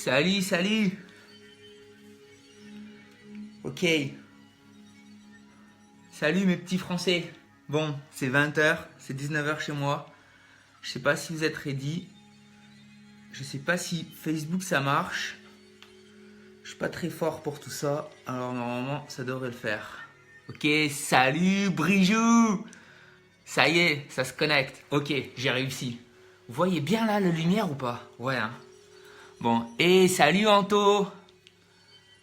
Salut, salut. Ok. Salut mes petits Français. Bon, c'est 20h, c'est 19h chez moi. Je sais pas si vous êtes ready. Je sais pas si Facebook ça marche. Je suis pas très fort pour tout ça. Alors normalement, ça devrait le faire. Ok, salut Brijou. Ça y est, ça se connecte. Ok, j'ai réussi. Vous voyez bien là la lumière ou pas? Ouais, hein. Bon, et salut Anto.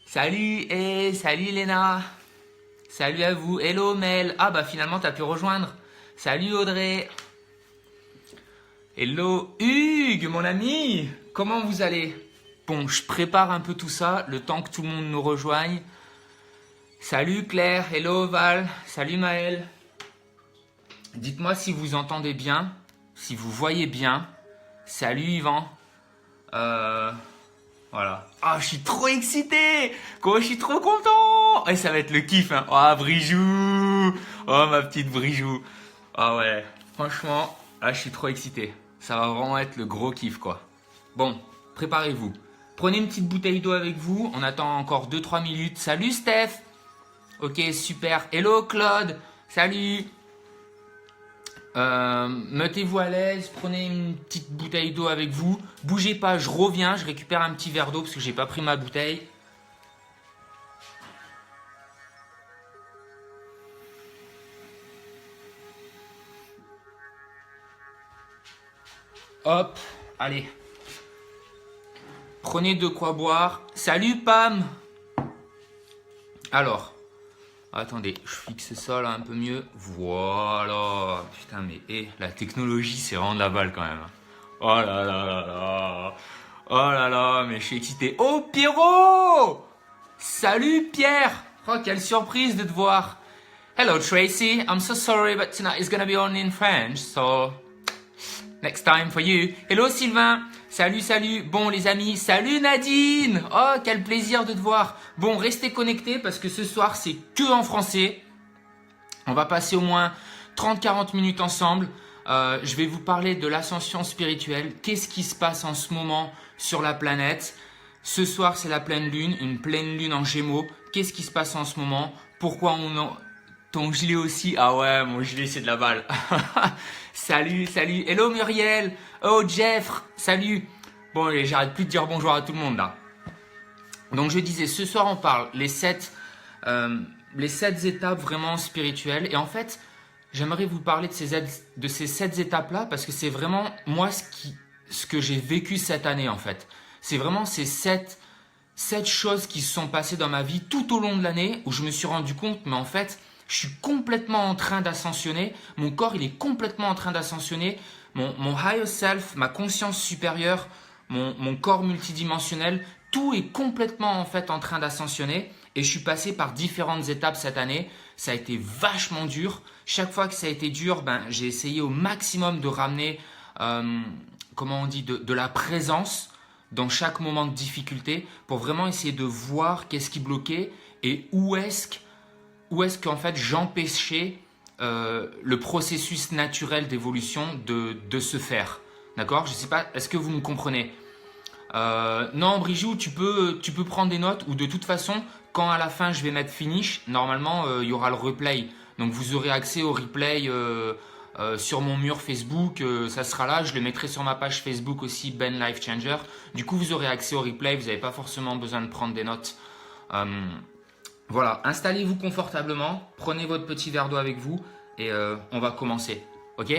Salut, et salut Léna. Salut à vous. Hello Mel. Ah bah finalement t'as pu rejoindre. Salut Audrey. Hello Hugues, mon ami. Comment vous allez? Bon, je prépare un peu tout ça, le temps que tout le monde nous rejoigne. Salut Claire. Hello Val. Salut Maël. Dites-moi si vous entendez bien, si vous voyez bien. Salut Yvan. Voilà. Ah, je suis trop excité. Quoi, je suis trop content. Et ça va être le kiff, hein. Ah, Brijou. Oh, ma petite Brijou. Ah ouais. Franchement, là, je suis trop excité. Ça va vraiment être le gros kiff, quoi. Bon, préparez-vous. Prenez une petite bouteille d'eau avec vous. On attend encore 2-3 minutes. Salut, Steph. Ok, super. Hello, Claude. Salut. Mettez-vous à l'aise, prenez une petite bouteille d'eau avec vous. Bougez pas, je reviens, je récupère un petit verre d'eau parce que j'ai pas pris ma bouteille. Hop, allez. Prenez de quoi boire. Salut Pam. Alors, attendez, je fixe ça là un peu mieux. Voilà. Putain, mais la technologie, c'est vraiment de la balle quand même. Oh là là là là. Oh là là, mais je suis excité. Oh Pierrot. Salut Pierre. Oh, quelle surprise de te voir. Hello Tracy. I'm so sorry, but tonight is gonna be only in French, so next time for you. Hello Sylvain. Salut, salut. Bon les amis, salut Nadine. Oh, quel plaisir de te voir. Bon, restez connectés parce que ce soir, c'est que en français. On va passer au moins 30-40 minutes ensemble. Je vais vous parler de l'ascension spirituelle. Qu'est-ce qui se passe en ce moment sur la planète? Ce soir, c'est la pleine lune, une pleine lune en Gémeaux. Qu'est-ce qui se passe en ce moment? Pourquoi on en... Ton gilet aussi? Ah ouais, mon gilet, c'est de la balle. Salut, salut. Hello Muriel. Oh Jeff, salut. Bon, j'arrête plus de dire bonjour à tout le monde là. Donc je disais, ce soir, on parle les 7 étapes vraiment spirituelles. Et en fait, j'aimerais vous parler de ces 7 étapes-là parce que c'est vraiment moi ce que j'ai vécu cette année en fait. C'est vraiment ces 7 choses qui se sont passées dans ma vie tout au long de l'année où je me suis rendu compte, mais en fait, je suis complètement en train d'ascensionner. Mon corps, il est complètement en train d'ascensionner. Mon higher self, ma conscience supérieure, mon corps multidimensionnel, tout est complètement en fait en train d'ascensionner. Et je suis passé par différentes étapes cette année. Ça a été vachement dur. Chaque fois que ça a été dur, j'ai essayé au maximum de ramener, comment on dit, de la présence dans chaque moment de difficulté pour vraiment essayer de voir qu'est-ce qui bloquait et où est-ce qu'en fait j'empêchais le processus naturel d'évolution de se faire. D'accord? Je ne sais pas, est-ce que vous me comprenez? Non, Brijou, tu peux prendre des notes ou de toute façon, quand à la fin je vais mettre finish, normalement il y aura le replay. Donc vous aurez accès au replay sur mon mur Facebook, ça sera là. Je le mettrai sur ma page Facebook aussi, Ben Life Changer. Du coup, vous aurez accès au replay, vous n'avez pas forcément besoin de prendre des notes. Voilà, installez-vous confortablement, prenez votre petit verre d'eau avec vous et on va commencer. Ok?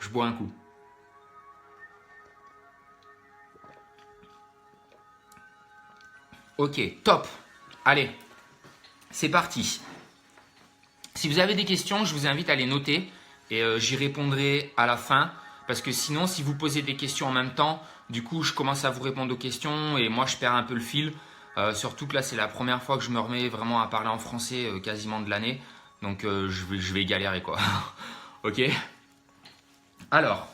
Je bois un coup. Ok, top. Allez, c'est parti. Si vous avez des questions, je vous invite à les noter et j'y répondrai à la fin. Parce que sinon, si vous posez des questions en même temps, du coup, je commence à vous répondre aux questions et moi, je perds un peu le fil. Surtout que là, c'est la première fois que je me remets vraiment à parler en français quasiment de l'année. Donc, je vais galérer quoi. Ok? Alors,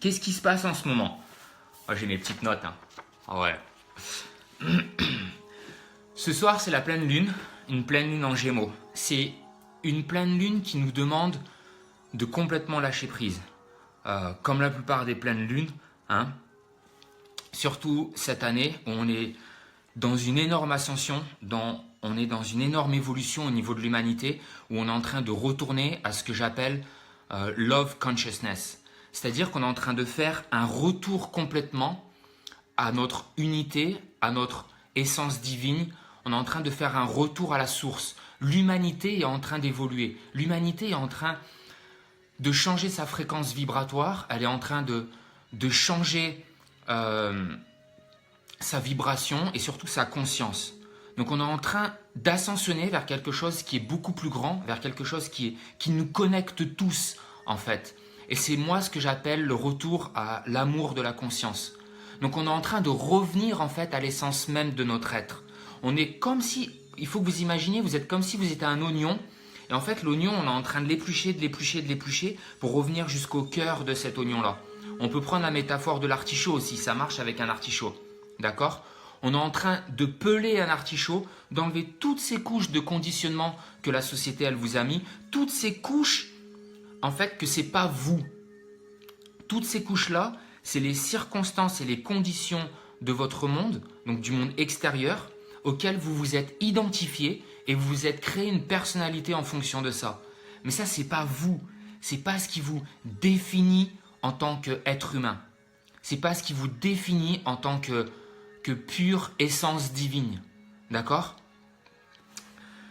qu'est-ce qui se passe en ce moment? Oh, j'ai mes petites notes. Hein. Ah ouais. Ce soir, c'est la pleine lune, une pleine lune en Gémeaux. C'est une pleine lune qui nous demande de complètement lâcher prise. Comme la plupart des pleines lunes, hein, surtout cette année où on est dans une énorme ascension, on est dans une énorme évolution au niveau de l'humanité, où on est en train de retourner à ce que j'appelle love consciousness. C'est-à-dire qu'on est en train de faire un retour complètement à notre unité, à notre essence divine. On est en train de faire un retour à la source. L'humanité est en train d'évoluer. L'humanité est en train de changer sa fréquence vibratoire. Elle est en train de changer sa vibration et surtout sa conscience. Donc on est en train d'ascensionner vers quelque chose qui est beaucoup plus grand, vers quelque chose qui nous connecte tous en fait. Et c'est moi ce que j'appelle le retour à l'amour de la conscience. Donc on est en train de revenir en fait à l'essence même de notre être. On est comme si, il faut que vous imaginiez, vous êtes comme si vous étiez un oignon. Et en fait l'oignon, on est en train de l'éplucher, de l'éplucher, de l'éplucher pour revenir jusqu'au cœur de cet oignon-là. On peut prendre la métaphore de l'artichaut aussi, ça marche avec un artichaut. D'accord ? On est en train de peler un artichaut, d'enlever toutes ces couches de conditionnement que la société elle vous a mis, toutes ces couches en fait que c'est pas vous. Toutes ces couches-là, c'est les circonstances et les conditions de votre monde, donc du monde extérieur, auquel vous vous êtes identifié et vous vous êtes créé une personnalité en fonction de ça. Mais ça, c'est pas vous. C'est pas ce qui vous définit en tant qu'être humain. C'est pas ce qui vous définit en tant que pure essence divine. D'accord ?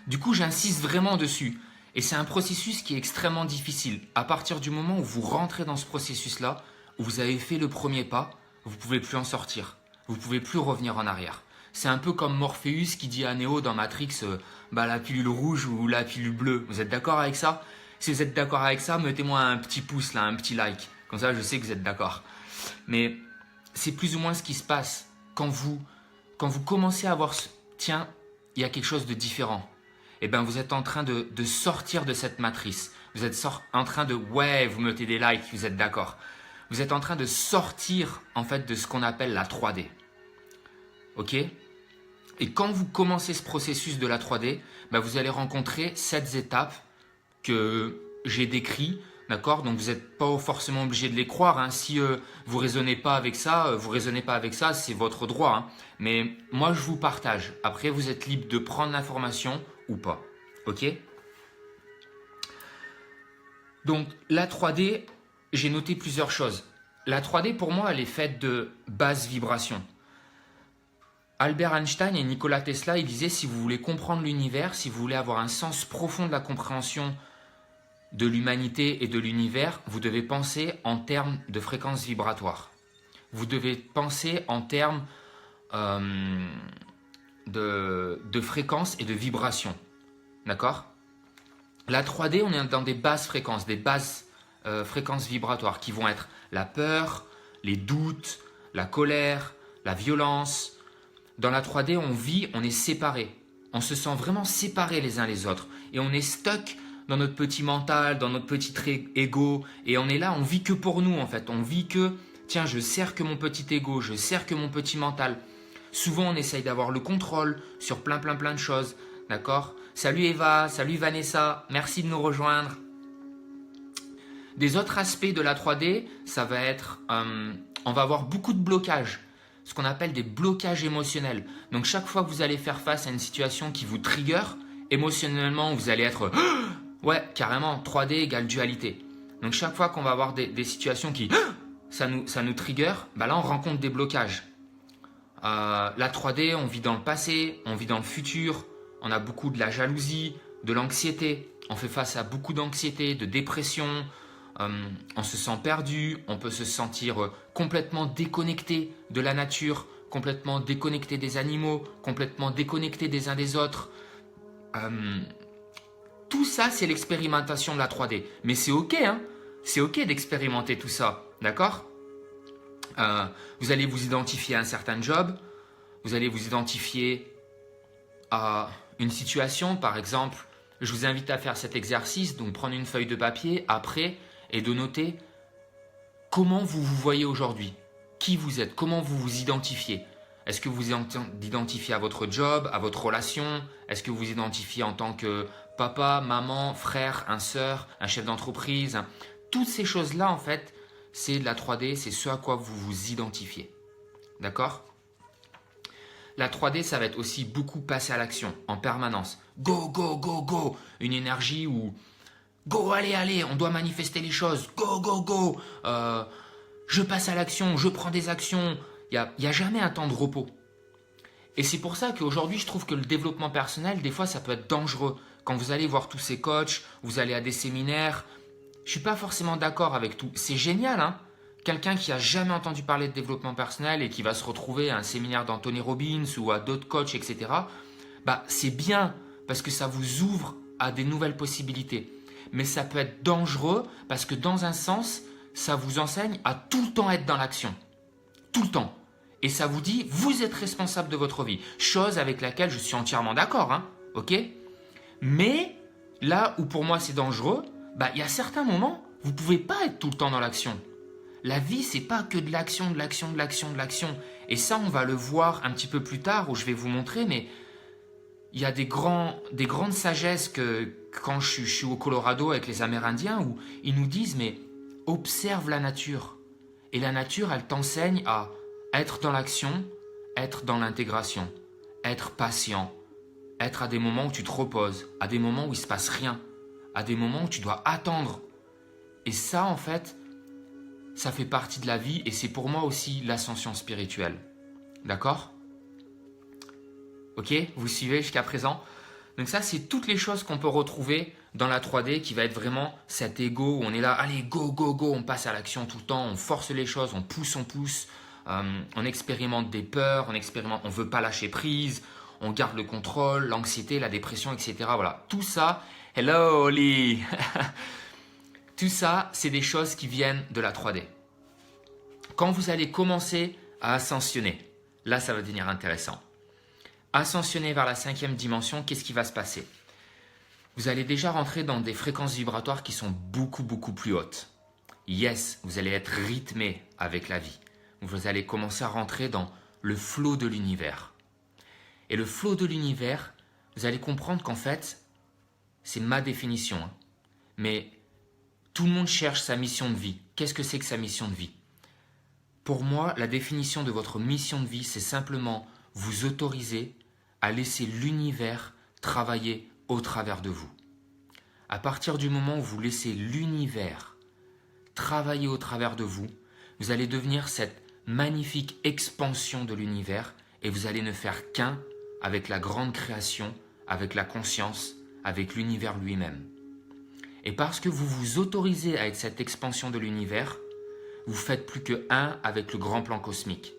Du coup, j'insiste vraiment dessus. Et c'est un processus qui est extrêmement difficile. À partir du moment où vous rentrez dans ce processus-là, où vous avez fait le premier pas, vous ne pouvez plus en sortir. Vous ne pouvez plus revenir en arrière. C'est un peu comme Morpheus qui dit à Neo dans Matrix, la pilule rouge ou la pilule bleue. Vous êtes d'accord avec ça ? Si vous êtes d'accord avec ça, mettez-moi un petit pouce là, un petit like. Comme ça, je sais que vous êtes d'accord. Mais c'est plus ou moins ce qui se passe quand vous commencez à voir, tiens, il y a quelque chose de différent. Eh bien, vous êtes en train de sortir de cette matrice. Vous êtes en train de, vous mettez des likes, vous êtes d'accord. Vous êtes en train de sortir, en fait, de ce qu'on appelle la 3D. Ok ? Et quand vous commencez ce processus de la 3D, vous allez rencontrer 7 étapes que j'ai décrites. D'accord ? Donc, vous n'êtes pas forcément obligé de les croire. Hein. Si vous ne raisonnez pas avec ça, c'est votre droit. Hein. Mais moi, je vous partage. Après, vous êtes libre de prendre l'information ou pas. Ok ? Donc, la 3D, j'ai noté plusieurs choses. La 3D, pour moi, elle est faite de basses vibrations. Albert Einstein et Nikola Tesla, ils disaient, si vous voulez comprendre l'univers, si vous voulez avoir un sens profond de la compréhension de l'humanité et de l'univers, vous devez penser en termes de fréquences vibratoires. Vous devez penser en termes de fréquences et de vibrations. D'accord ? La 3D, on est dans des basses fréquences vibratoires qui vont être la peur, les doutes, la colère, la violence. Dans la 3D, on est séparés. On se sent vraiment séparés les uns les autres. Et on est stuck dans notre petit mental, dans notre petit ego. Et on est là, on vit que pour nous en fait. On vit que, tiens, je sers que mon petit ego, je sers que mon petit mental. Souvent, on essaye d'avoir le contrôle sur plein de choses. D'accord ? Salut Eva, salut Vanessa, merci de nous rejoindre. Des autres aspects de la 3D, ça va être, on va avoir beaucoup de blocages. Ce qu'on appelle des blocages émotionnels. Donc chaque fois que vous allez faire face à une situation qui vous trigger, émotionnellement, vous allez être carrément 3D égale dualité. Donc chaque fois qu'on va avoir des situations qui ça nous trigger, là on rencontre des blocages. La 3D, on vit dans le passé, on vit dans le futur, on a beaucoup de la jalousie, de l'anxiété, on fait face à beaucoup d'anxiété, de dépression, on se sent perdu, on peut se sentir complètement déconnecté de la nature, complètement déconnecté des animaux, complètement déconnecté des uns des autres. Tout ça, c'est l'expérimentation de la 3D. Mais c'est ok, hein ? C'est ok d'expérimenter tout ça, d'accord ? Vous allez vous identifier à un certain job, vous allez vous identifier à une situation, par exemple, je vous invite à faire cet exercice, donc prendre une feuille de papier après et de noter comment vous vous voyez aujourd'hui, qui vous êtes, comment vous vous identifiez. Est-ce que vous vous identifiez à votre job, à votre relation ? Est-ce que vous vous identifiez en tant que papa, maman, frère, sœur, un chef d'entreprise ? Toutes ces choses-là, en fait, c'est de la 3D, c'est ce à quoi vous vous identifiez. D'accord? La 3D, ça va être aussi beaucoup passer à l'action en permanence. Go, go, go, go. Une énergie où go, allez, allez, on doit manifester les choses. Go, go, go. Je passe à l'action, je prends des actions. Il y a jamais un temps de repos. Et c'est pour ça qu'aujourd'hui, je trouve que le développement personnel, des fois, ça peut être dangereux. Quand vous allez voir tous ces coachs, vous allez à des séminaires, je ne suis pas forcément d'accord avec tout. C'est génial, hein? Quelqu'un qui a jamais entendu parler de développement personnel et qui va se retrouver à un séminaire d'Anthony Robbins ou à d'autres coachs, etc., bah, c'est bien parce que ça vous ouvre à des nouvelles possibilités. Mais ça peut être dangereux parce que dans un sens, ça vous enseigne à tout le temps être dans l'action. Tout le temps. Et ça vous dit, vous êtes responsable de votre vie. Chose avec laquelle je suis entièrement d'accord, hein, ok? Mais là où pour moi c'est dangereux, bah, il y a certains moments, vous ne pouvez pas être tout le temps dans l'action. La vie, c'est pas que de l'action, de l'action, de l'action, de l'action. Et ça, on va le voir un petit peu plus tard où je vais vous montrer, mais il y a des grandes sagesses que quand je suis au Colorado avec les Amérindiens où ils nous disent, mais observe la nature. Et la nature, elle t'enseigne à être dans l'action, être dans l'intégration, être patient, être à des moments où tu te reposes, à des moments où il ne se passe rien, à des moments où tu dois attendre. Et ça, en fait, ça fait partie de la vie et c'est pour moi aussi l'ascension spirituelle. D'accord? Ok? Vous suivez jusqu'à présent? Donc ça, c'est toutes les choses qu'on peut retrouver dans la 3D qui va être vraiment cet ego où on est là, allez, go, go, go, on passe à l'action tout le temps, on force les choses, on pousse, on expérimente des peurs, on ne veut pas lâcher prise, on garde le contrôle, l'anxiété, la dépression, etc. Voilà, tout ça, hello Oli. Tout ça, c'est des choses qui viennent de la 3D. Quand vous allez commencer à ascensionner, là, ça va devenir intéressant. Ascensionner vers la 5e dimension, qu'est-ce qui va se passer? Vous allez déjà rentrer dans des fréquences vibratoires qui sont beaucoup, beaucoup plus hautes. Yes, vous allez être rythmé avec la vie. Vous allez commencer à rentrer dans le flot de l'univers. Et le flot de l'univers, vous allez comprendre qu'en fait, c'est ma définition, hein, mais tout le monde cherche sa mission de vie. Qu'est-ce que c'est que sa mission de vie? Pour moi, la définition de votre mission de vie, c'est simplement vous autoriser à laisser l'univers travailler au travers de vous. À partir du moment où vous laissez l'univers travailler au travers de vous, vous allez devenir cette magnifique expansion de l'univers et vous allez ne faire qu'un avec la grande création, avec la conscience, avec l'univers lui-même. Et parce que vous vous autorisez à être cette expansion de l'univers, vous faites plus que un avec le grand plan cosmique.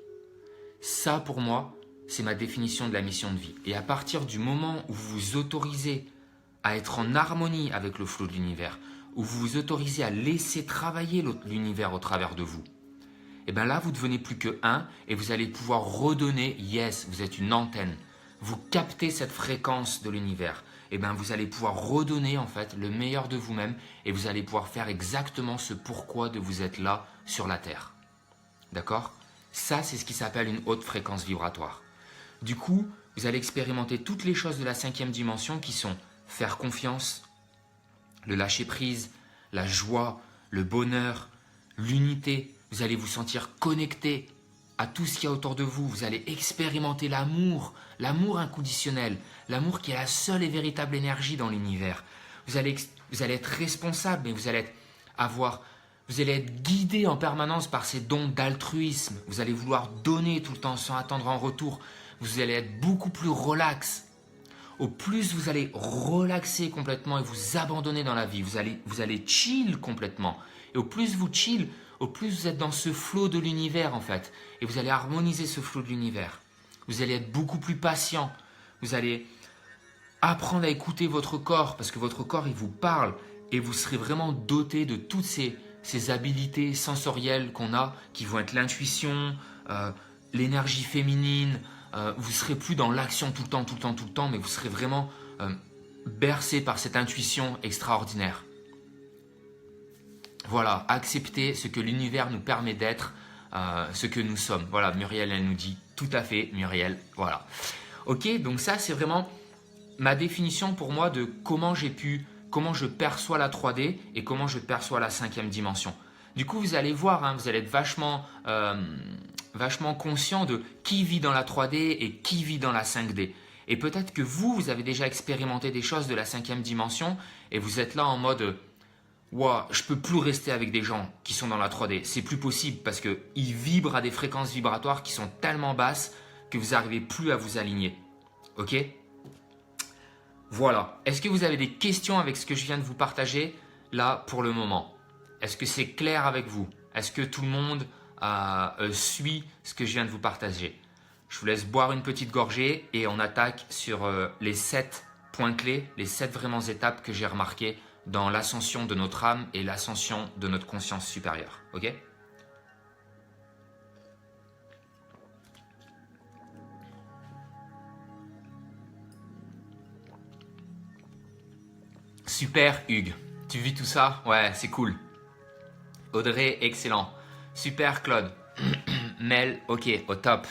Ça, pour moi, c'est ma définition de la mission de vie. Et à partir du moment où vous vous autorisez à être en harmonie avec le flot de l'univers, où vous vous autorisez à laisser travailler l'univers au travers de vous, et bien là, vous devenez plus que un et vous allez pouvoir redonner, yes, vous êtes une antenne. Vous captez cette fréquence de l'univers. Et bien vous allez pouvoir redonner en fait le meilleur de vous-même et vous allez pouvoir faire exactement ce pourquoi de vous êtes là sur la Terre. D'accord? Ça, c'est ce qui s'appelle une haute fréquence vibratoire. Du coup, vous allez expérimenter toutes les choses de la 5e dimension qui sont faire confiance, le lâcher prise, la joie, le bonheur, l'unité. Vous allez vous sentir connecté à tout ce qu'il y a autour de vous. Vous allez expérimenter l'amour, l'amour inconditionnel, l'amour qui est la seule et véritable énergie dans l'univers. Vous allez être responsable, mais vous allez être guidé en permanence par ces dons d'altruisme. Vous allez vouloir donner tout le temps sans attendre en retour. Vous allez être beaucoup plus relax. Au plus vous allez relaxer complètement et vous abandonner dans la vie, vous allez chill complètement. Et au plus vous chill, au plus vous êtes dans ce flot de l'univers en fait. Et vous allez harmoniser ce flot de l'univers. Vous allez être beaucoup plus patient. Vous allez apprendre à écouter votre corps parce que votre corps il vous parle et vous serez vraiment doté de toutes ces habiletés sensorielles qu'on a qui vont être l'intuition, l'énergie féminine. Vous ne serez plus dans l'action tout le temps, mais vous serez vraiment bercé par cette intuition extraordinaire. Voilà, accepter ce que l'univers nous permet d'être, ce que nous sommes. Voilà, Muriel, elle nous dit tout à fait, Muriel, voilà. Ok, donc ça, c'est vraiment ma définition pour moi de comment je perçois la 3D et comment je perçois la 5e dimension. Du coup, vous allez voir, hein, vous allez être vachement conscient de qui vit dans la 3D et qui vit dans la 5D. Et peut-être que vous avez déjà expérimenté des choses de la 5e dimension et vous êtes là en mode « Wow, je peux plus rester avec des gens qui sont dans la 3D. C'est plus possible parce qu'ils vibrent à des fréquences vibratoires qui sont tellement basses que vous n'arrivez plus à vous aligner. » Ok? Voilà. Est-ce que vous avez des questions avec ce que je viens de vous partager là pour le moment? Est-ce que c'est clair avec vous? Est-ce que tout le monde suit ce que je viens de vous partager? Je vous laisse boire une petite gorgée et on attaque sur les 7 points clés, les 7 vraiment étapes que j'ai remarquées dans l'ascension de notre âme et l'ascension de notre conscience supérieure. Ok? Super Hugues, tu vis tout ça? Ouais, c'est cool. Audrey, excellent. Super Claude. Mel, ok, au top.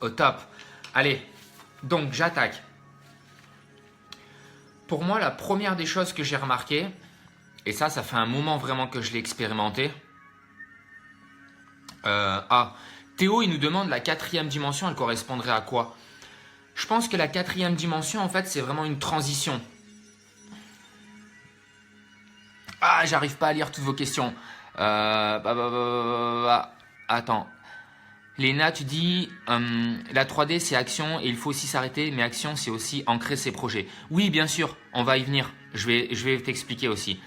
Au top. Allez, donc j'attaque. Pour moi, la première des choses que j'ai remarqué, et ça fait un moment vraiment que je l'ai expérimenté. Théo, il nous demande la 4e dimension, elle correspondrait à quoi? Je pense que la 4e dimension, en fait, c'est vraiment une transition. Ah, j'arrive pas à lire toutes vos questions. Attends. Léna, tu dis la 3D c'est action et il faut aussi s'arrêter, mais action c'est aussi ancrer ses projets. Oui, bien sûr, on va y venir. Je vais t'expliquer aussi.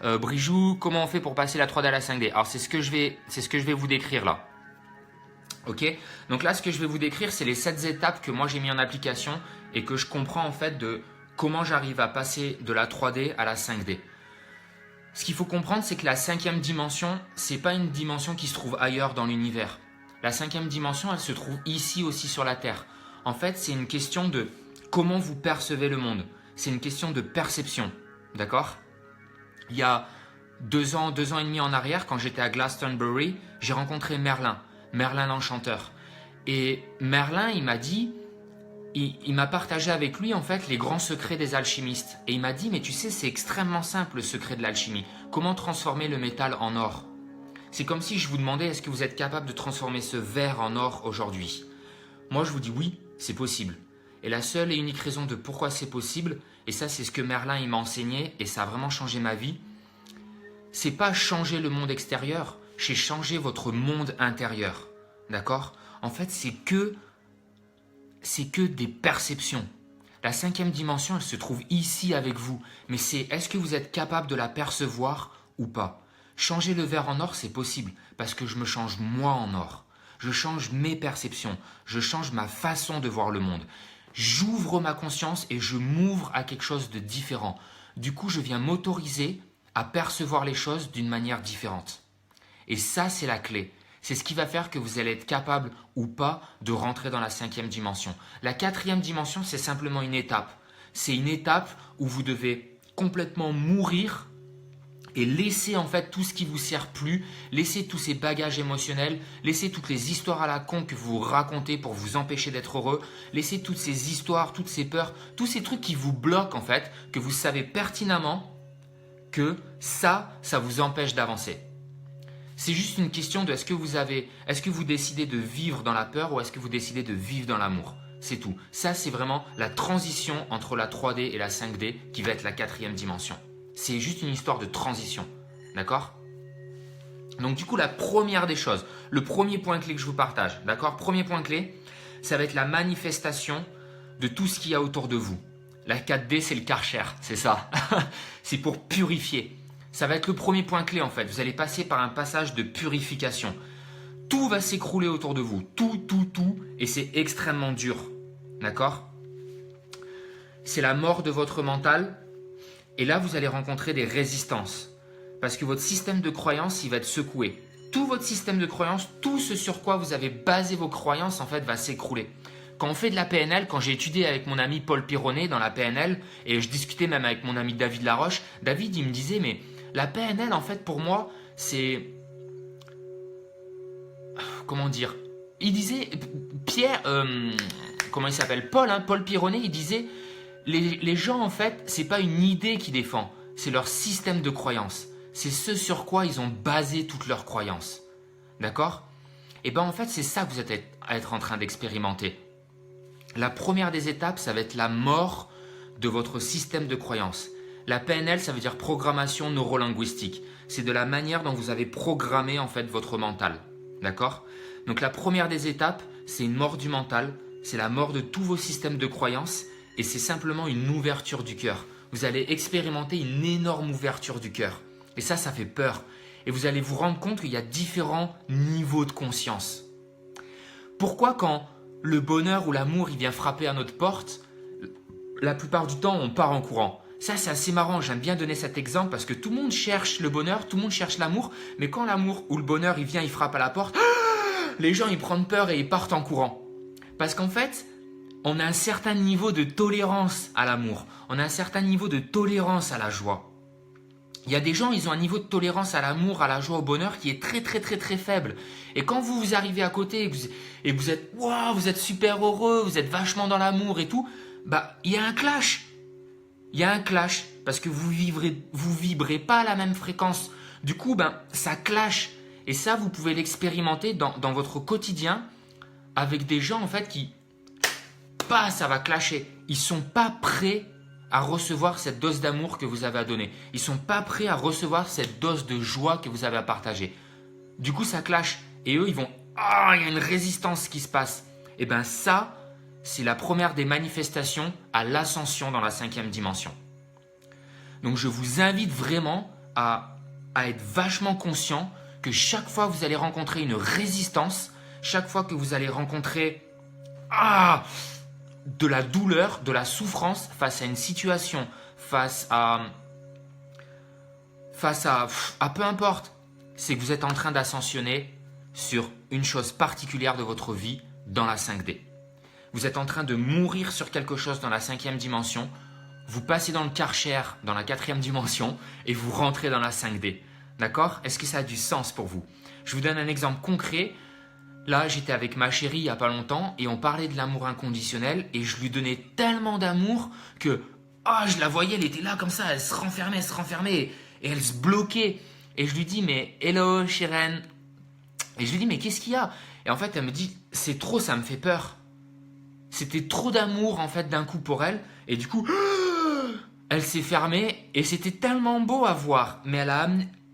Brijou, comment on fait pour passer la 3D à la 5D? Alors c'est ce que je vais vous décrire là. Ok? Donc là, ce que je vais vous décrire, c'est les 7 étapes que moi j'ai mis en application et que je comprends en fait de comment j'arrive à passer de la 3D à la 5D. Ce qu'il faut comprendre, c'est que la 5e dimension, c'est pas une dimension qui se trouve ailleurs dans l'univers. La 5e dimension, elle se trouve ici aussi sur la Terre. En fait, c'est une question de comment vous percevez le monde. C'est une question de perception. D'accord? Il y a 2 ans et demi en arrière, quand j'étais à Glastonbury, j'ai rencontré Merlin l'enchanteur. Et Merlin, il m'a dit, il m'a partagé avec lui en fait les grands secrets des alchimistes. Et il m'a dit, mais tu sais, c'est extrêmement simple le secret de l'alchimie. Comment transformer le métal en or? C'est comme si je vous demandais, est-ce que vous êtes capable de transformer ce verre en or aujourd'hui? Moi, je vous dis oui, c'est possible. Et la seule et unique raison de pourquoi c'est possible, et ça c'est ce que Merlin il m'a enseigné, et ça a vraiment changé ma vie, c'est pas changer le monde extérieur, c'est changer votre monde intérieur. D'accord? En fait, c'est que des perceptions. La 5e dimension, elle se trouve ici avec vous, mais c'est est-ce que vous êtes capable de la percevoir ou pas? Changer le verre en or, c'est possible, parce que je me change moi en or. Je change mes perceptions, je change ma façon de voir le monde. J'ouvre ma conscience et je m'ouvre à quelque chose de différent. Du coup, je viens m'autoriser à percevoir les choses d'une manière différente. Et ça, c'est la clé. C'est ce qui va faire que vous allez être capable ou pas de rentrer dans la 5e dimension. La 4e dimension, c'est simplement une étape. C'est une étape où vous devez complètement mourir et laisser en fait tout ce qui vous sert plus, laisser tous ces bagages émotionnels, laisser toutes les histoires à la con que vous racontez pour vous empêcher d'être heureux, laisser toutes ces histoires, toutes ces peurs, tous ces trucs qui vous bloquent en fait, que vous savez pertinemment que ça vous empêche d'avancer. C'est juste une question de est-ce que vous décidez de vivre dans la peur ou est-ce que vous décidez de vivre dans l'amour? C'est tout. Ça, c'est vraiment la transition entre la 3D et la 5D qui va être la 4e dimension. C'est juste une histoire de transition. D'accord? Donc du coup, la première des choses, le premier point clé que je vous partage, d'accord? Premier point clé, ça va être la manifestation de tout ce qu'il y a autour de vous. La 4D, c'est le Karcher, c'est ça. C'est pour purifier. Ça va être le premier point clé en fait. Vous allez passer par un passage de purification. Tout va s'écrouler autour de vous. Tout. Et c'est extrêmement dur. D'accord? C'est la mort de votre mental. Et là, vous allez rencontrer des résistances. Parce que votre système de croyance, il va être secoué. Tout votre système de croyance, tout ce sur quoi vous avez basé vos croyances, en fait, va s'écrouler. Quand on fait de la PNL, quand j'ai étudié avec mon ami Paul Pironnet dans la PNL, et je discutais même avec mon ami David Laroche, David, il me disait, mais la PNL, en fait, pour moi, c'est... Comment dire? Il disait, Pierre, comment il s'appelle? Paul Pironnet, il disait, les gens, en fait, c'est pas une idée qu'ils défendent, c'est leur système de croyance. C'est ce sur quoi ils ont basé toutes leurs croyances. D'accord? Et bien en fait, c'est ça que vous êtes à être en train d'expérimenter. La première des étapes, ça va être la mort de votre système de croyance. La PNL, ça veut dire programmation neurolinguistique. C'est de la manière dont vous avez programmé en fait votre mental. D'accord? Donc la première des étapes, c'est une mort du mental, c'est la mort de tous vos systèmes de croyance et c'est simplement une ouverture du cœur. Vous allez expérimenter une énorme ouverture du cœur. Et ça fait peur. Et vous allez vous rendre compte qu'il y a différents niveaux de conscience. Pourquoi quand le bonheur ou l'amour il vient frapper à notre porte, la plupart du temps on part en courant? Ça c'est assez marrant, j'aime bien donner cet exemple parce que tout le monde cherche le bonheur, tout le monde cherche l'amour, mais quand l'amour ou le bonheur il vient, il frappe à la porte, les gens ils prennent peur et ils partent en courant. Parce qu'en fait, on a un certain niveau de tolérance à l'amour, on a un certain niveau de tolérance à la joie. Il y a des gens, ils ont un niveau de tolérance à l'amour, à la joie, au bonheur qui est très très très très faible. Et quand vous arrivez à côté et vous êtes waouh, vous êtes super heureux, vous êtes vachement dans l'amour et tout, bah il y a un clash. Il y a un clash parce que vous vibrez pas à la même fréquence. Du coup, ça clash. Et ça, vous pouvez l'expérimenter dans votre quotidien avec des gens en fait qui, ça va clasher. Ils sont pas prêts à recevoir cette dose d'amour que vous avez à donner. Ils sont pas prêts à recevoir cette dose de joie que vous avez à partager. Du coup, ça clash. Et eux, ils vont, il y a une résistance qui se passe. Et bien ça, c'est la première des manifestations à l'ascension dans la 5e dimension. Donc je vous invite vraiment à être vachement conscient que chaque fois que vous allez rencontrer une résistance, chaque fois que vous allez rencontrer de la douleur, de la souffrance face à une situation, face à peu importe, c'est que vous êtes en train d'ascensionner sur une chose particulière de votre vie dans la 5D. Vous êtes en train de mourir sur quelque chose dans la 5e dimension, vous passez dans le Karcher dans la 4e dimension et vous rentrez dans la 5D. D'accord? Est-ce que ça a du sens pour vous? Je vous donne un exemple concret. Là, j'étais avec ma chérie il n'y a pas longtemps et on parlait de l'amour inconditionnel et je lui donnais tellement d'amour que je la voyais, elle était là comme ça, elle se renfermait et elle se bloquait. Et je lui dis, mais hello Sharon. Et je lui dis, mais qu'est-ce qu'il y a? Et en fait, elle me dit, c'est trop, ça me fait peur. C'était trop d'amour en fait d'un coup pour elle et du coup, elle s'est fermée et c'était tellement beau à voir. Mais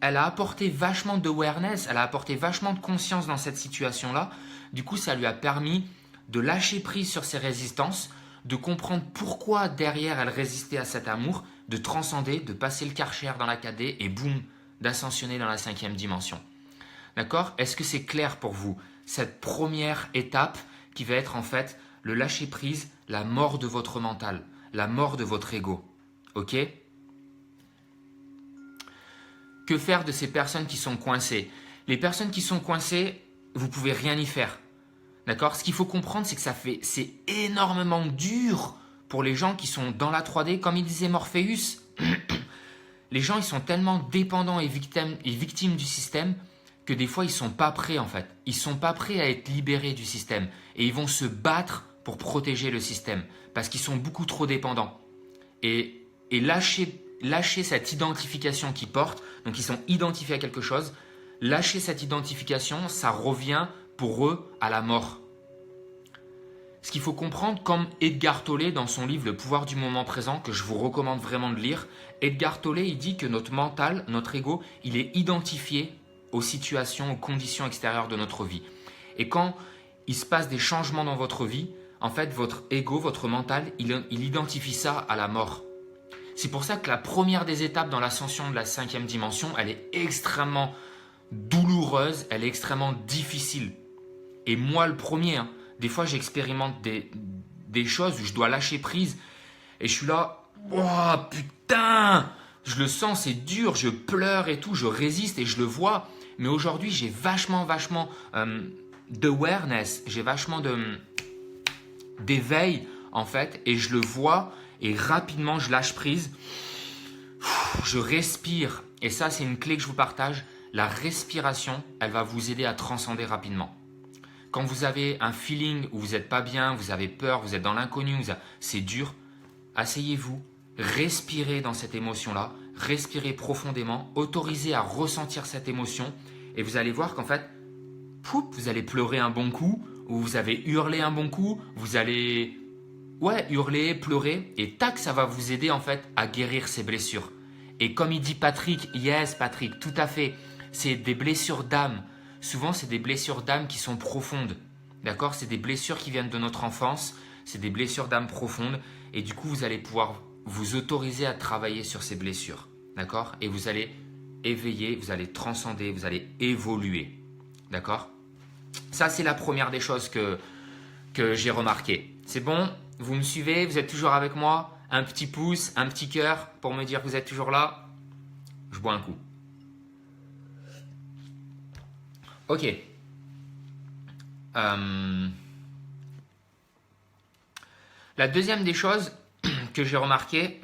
elle a apporté vachement d'awareness, elle a apporté vachement de conscience dans cette situation-là. Du coup, ça lui a permis de lâcher prise sur ses résistances, de comprendre pourquoi derrière elle résistait à cet amour, de transcender, de passer le Karcher dans la 4D et boum, d'ascensionner dans la 5e dimension. D'accord? Est-ce que c'est clair pour vous? Cette première étape qui va être en fait le lâcher prise, la mort de votre mental, la mort de votre ego. Ok? Que faire de ces personnes qui sont coincées? Les personnes qui sont coincées, vous pouvez rien y faire. D'accord? Ce qu'il faut comprendre, c'est que c'est énormément dur pour les gens qui sont dans la 3D. Comme il disait Morpheus, les gens ils sont tellement dépendants et victimes du système que des fois ils sont pas prêts en fait. Ils sont pas prêts à être libérés du système et ils vont se battre pour protéger le système parce qu'ils sont beaucoup trop dépendants. Et lâcher cette identification qu'ils portent, donc ils sont identifiés à quelque chose, lâcher cette identification, ça revient pour eux à la mort. Ce qu'il faut comprendre, comme Edgar Tolle dans son livre Le pouvoir du moment présent, que je vous recommande vraiment de lire, Edgar Tolle il dit que notre mental, notre ego, il est identifié aux situations, aux conditions extérieures de notre vie. Et quand il se passe des changements dans votre vie, en fait, votre ego, votre mental, il identifie ça à la mort. C'est pour ça que la première des étapes dans l'ascension de la 5e dimension, elle est extrêmement douloureuse, elle est extrêmement difficile. Et moi, le premier, des fois, j'expérimente des choses où je dois lâcher prise et je suis là, oh putain, je le sens, c'est dur, je pleure et tout, je résiste et je le vois. Mais aujourd'hui, j'ai vachement d'awareness, j'ai vachement d'éveil en fait et je le vois et rapidement je lâche prise, je respire et ça c'est une clé que je vous partage. La respiration, elle va vous aider à transcender rapidement. Quand vous avez un feeling où vous n'êtes pas bien, vous avez peur, vous êtes dans l'inconnu, c'est dur, asseyez-vous, respirez dans cette émotion-là, respirez profondément, autorisez à ressentir cette émotion et vous allez voir qu'en fait, vous allez pleurer un bon coup, ou vous avez hurlé un bon coup, vous allez hurler, pleurer, et tac, ça va vous aider en fait à guérir ces blessures. Et comme il dit Patrick, yes Patrick, tout à fait, c'est des blessures d'âme. Souvent, c'est des blessures d'âme qui sont profondes. D'accord? C'est des blessures qui viennent de notre enfance, c'est des blessures d'âme profondes, et du coup, vous allez pouvoir vous autoriser à travailler sur ces blessures. D'accord? Et vous allez éveiller, vous allez transcender, vous allez évoluer. D'accord? Ça, c'est la première des choses que j'ai remarqué. C'est bon? Vous me suivez? Vous êtes toujours avec moi? Un petit pouce, un petit cœur pour me dire que vous êtes toujours là? Je bois un coup. Ok. La deuxième des choses que j'ai remarqué,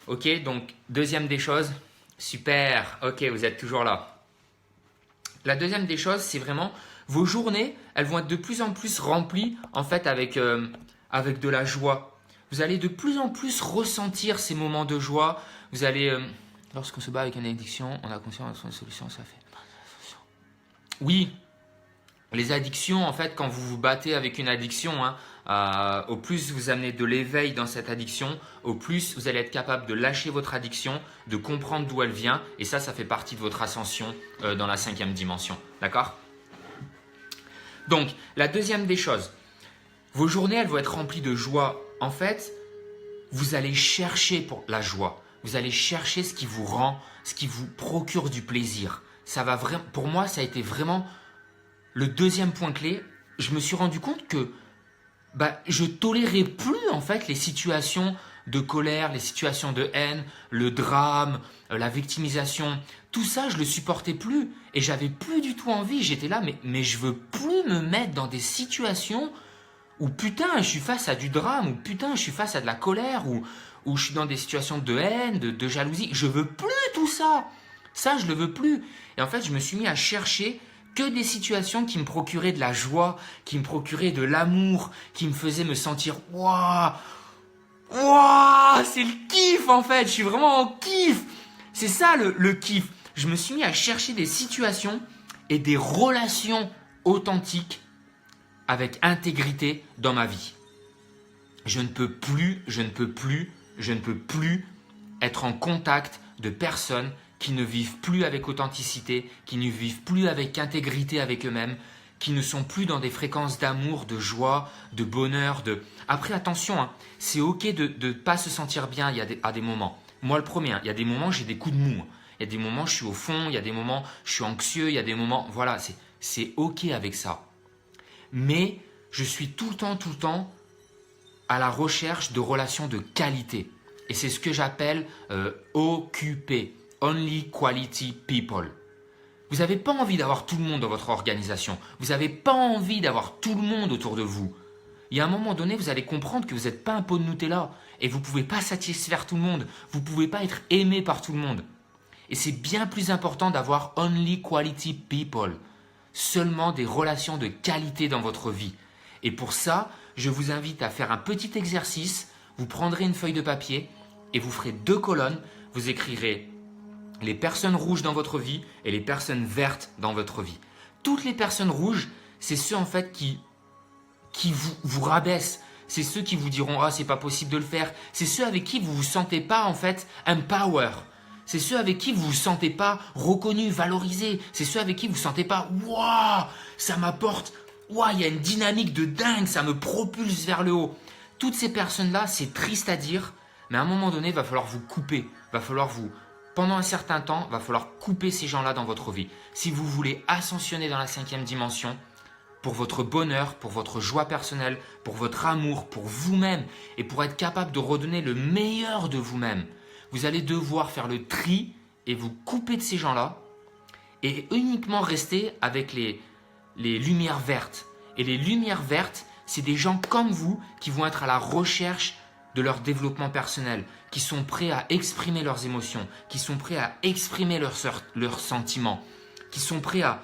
ok, donc deuxième des choses, super, ok, vous êtes toujours là. La deuxième des choses, c'est vraiment vos journées, elles vont être de plus en plus remplies en fait avec de la joie. Vous allez de plus en plus ressentir ces moments de joie. Vous allez, lorsqu'on se bat avec une addiction, on a conscience de la solution, ça fait. Oui, les addictions, en fait, quand vous vous battez avec une addiction, au plus vous amenez de l'éveil dans cette addiction, au plus vous allez être capable de lâcher votre addiction, de comprendre d'où elle vient, et ça fait partie de votre ascension dans la 5e dimension. D'accord? Donc, la deuxième des choses, vos journées, elles vont être remplies de joie. En fait, vous allez chercher pour la joie. Vous allez chercher ce qui vous rend, ce qui vous procure du plaisir. Ça va vraiment, pour moi, ça a été vraiment le deuxième point clé. Je me suis rendu compte que je tolérais plus en fait les situations de colère, les situations de haine, le drame, la victimisation. Tout ça, je le supportais plus et j'avais plus du tout envie. J'étais là, mais je veux plus me mettre dans des situations où putain, je suis face à du drame, ou putain, je suis face à de la colère, ou je suis dans des situations de haine, de jalousie. Je veux plus tout ça. Ça, je le veux plus. Et en fait, je me suis mis à chercher que des situations qui me procuraient de la joie, qui me procuraient de l'amour, qui me faisaient me sentir waouh, c'est le kiff en fait. Je suis vraiment en kiff. C'est ça le kiff. Je me suis mis à chercher des situations et des relations authentiques avec intégrité dans ma vie. Je ne peux plus être en contact de personnes qui ne vivent plus avec authenticité, qui ne vivent plus avec intégrité avec eux-mêmes, qui ne sont plus dans des fréquences d'amour, de joie, de bonheur. Après, attention, c'est ok de ne pas se sentir bien à des moments. Moi, le premier, il y a des moments, j'ai des coups de mou. Il y a des moments, je suis au fond. Il y a des moments, je suis anxieux. Il y a des moments, voilà, c'est ok avec ça. Mais je suis tout le temps à la recherche de relations de qualité. Et c'est ce que j'appelle OQP, Only Quality People. Vous n'avez pas envie d'avoir tout le monde dans votre organisation. Vous n'avez pas envie d'avoir tout le monde autour de vous. Il y a un moment donné, vous allez comprendre que vous n'êtes pas un pot de Nutella et vous ne pouvez pas satisfaire tout le monde. Vous ne pouvez pas être aimé par tout le monde. Et c'est bien plus important d'avoir Only Quality People. Seulement des relations de qualité dans votre vie. Et pour ça, je vous invite à faire un petit exercice. Vous prendrez une feuille de papier et vous ferez 2 colonnes. Vous écrirez les personnes rouges dans votre vie et les personnes vertes dans votre vie. Toutes les personnes rouges, c'est ceux en fait qui vous rabaissent. C'est ceux qui vous diront « Ah, c'est pas possible de le faire ». C'est ceux avec qui vous ne vous sentez pas en fait empower. C'est ceux avec qui vous ne vous sentez pas reconnu, valorisé. C'est ceux avec qui vous ne vous sentez pas « Waouh, ça m'apporte, waouh, il y a une dynamique de dingue, ça me propulse vers le haut ». Toutes ces personnes-là, c'est triste à dire, mais à un moment donné, il va falloir vous couper. Pendant un certain temps, il va falloir couper ces gens-là dans votre vie. Si vous voulez ascensionner dans la 5e dimension, pour votre bonheur, pour votre joie personnelle, pour votre amour, pour vous-même, et pour être capable de redonner le meilleur de vous-même, vous allez devoir faire le tri et vous couper de ces gens-là et uniquement rester avec les lumières vertes. Et les lumières vertes, c'est des gens comme vous qui vont être à la recherche de leur développement personnel, qui sont prêts à exprimer leurs émotions, qui sont prêts à exprimer leurs sentiments, qui sont prêts à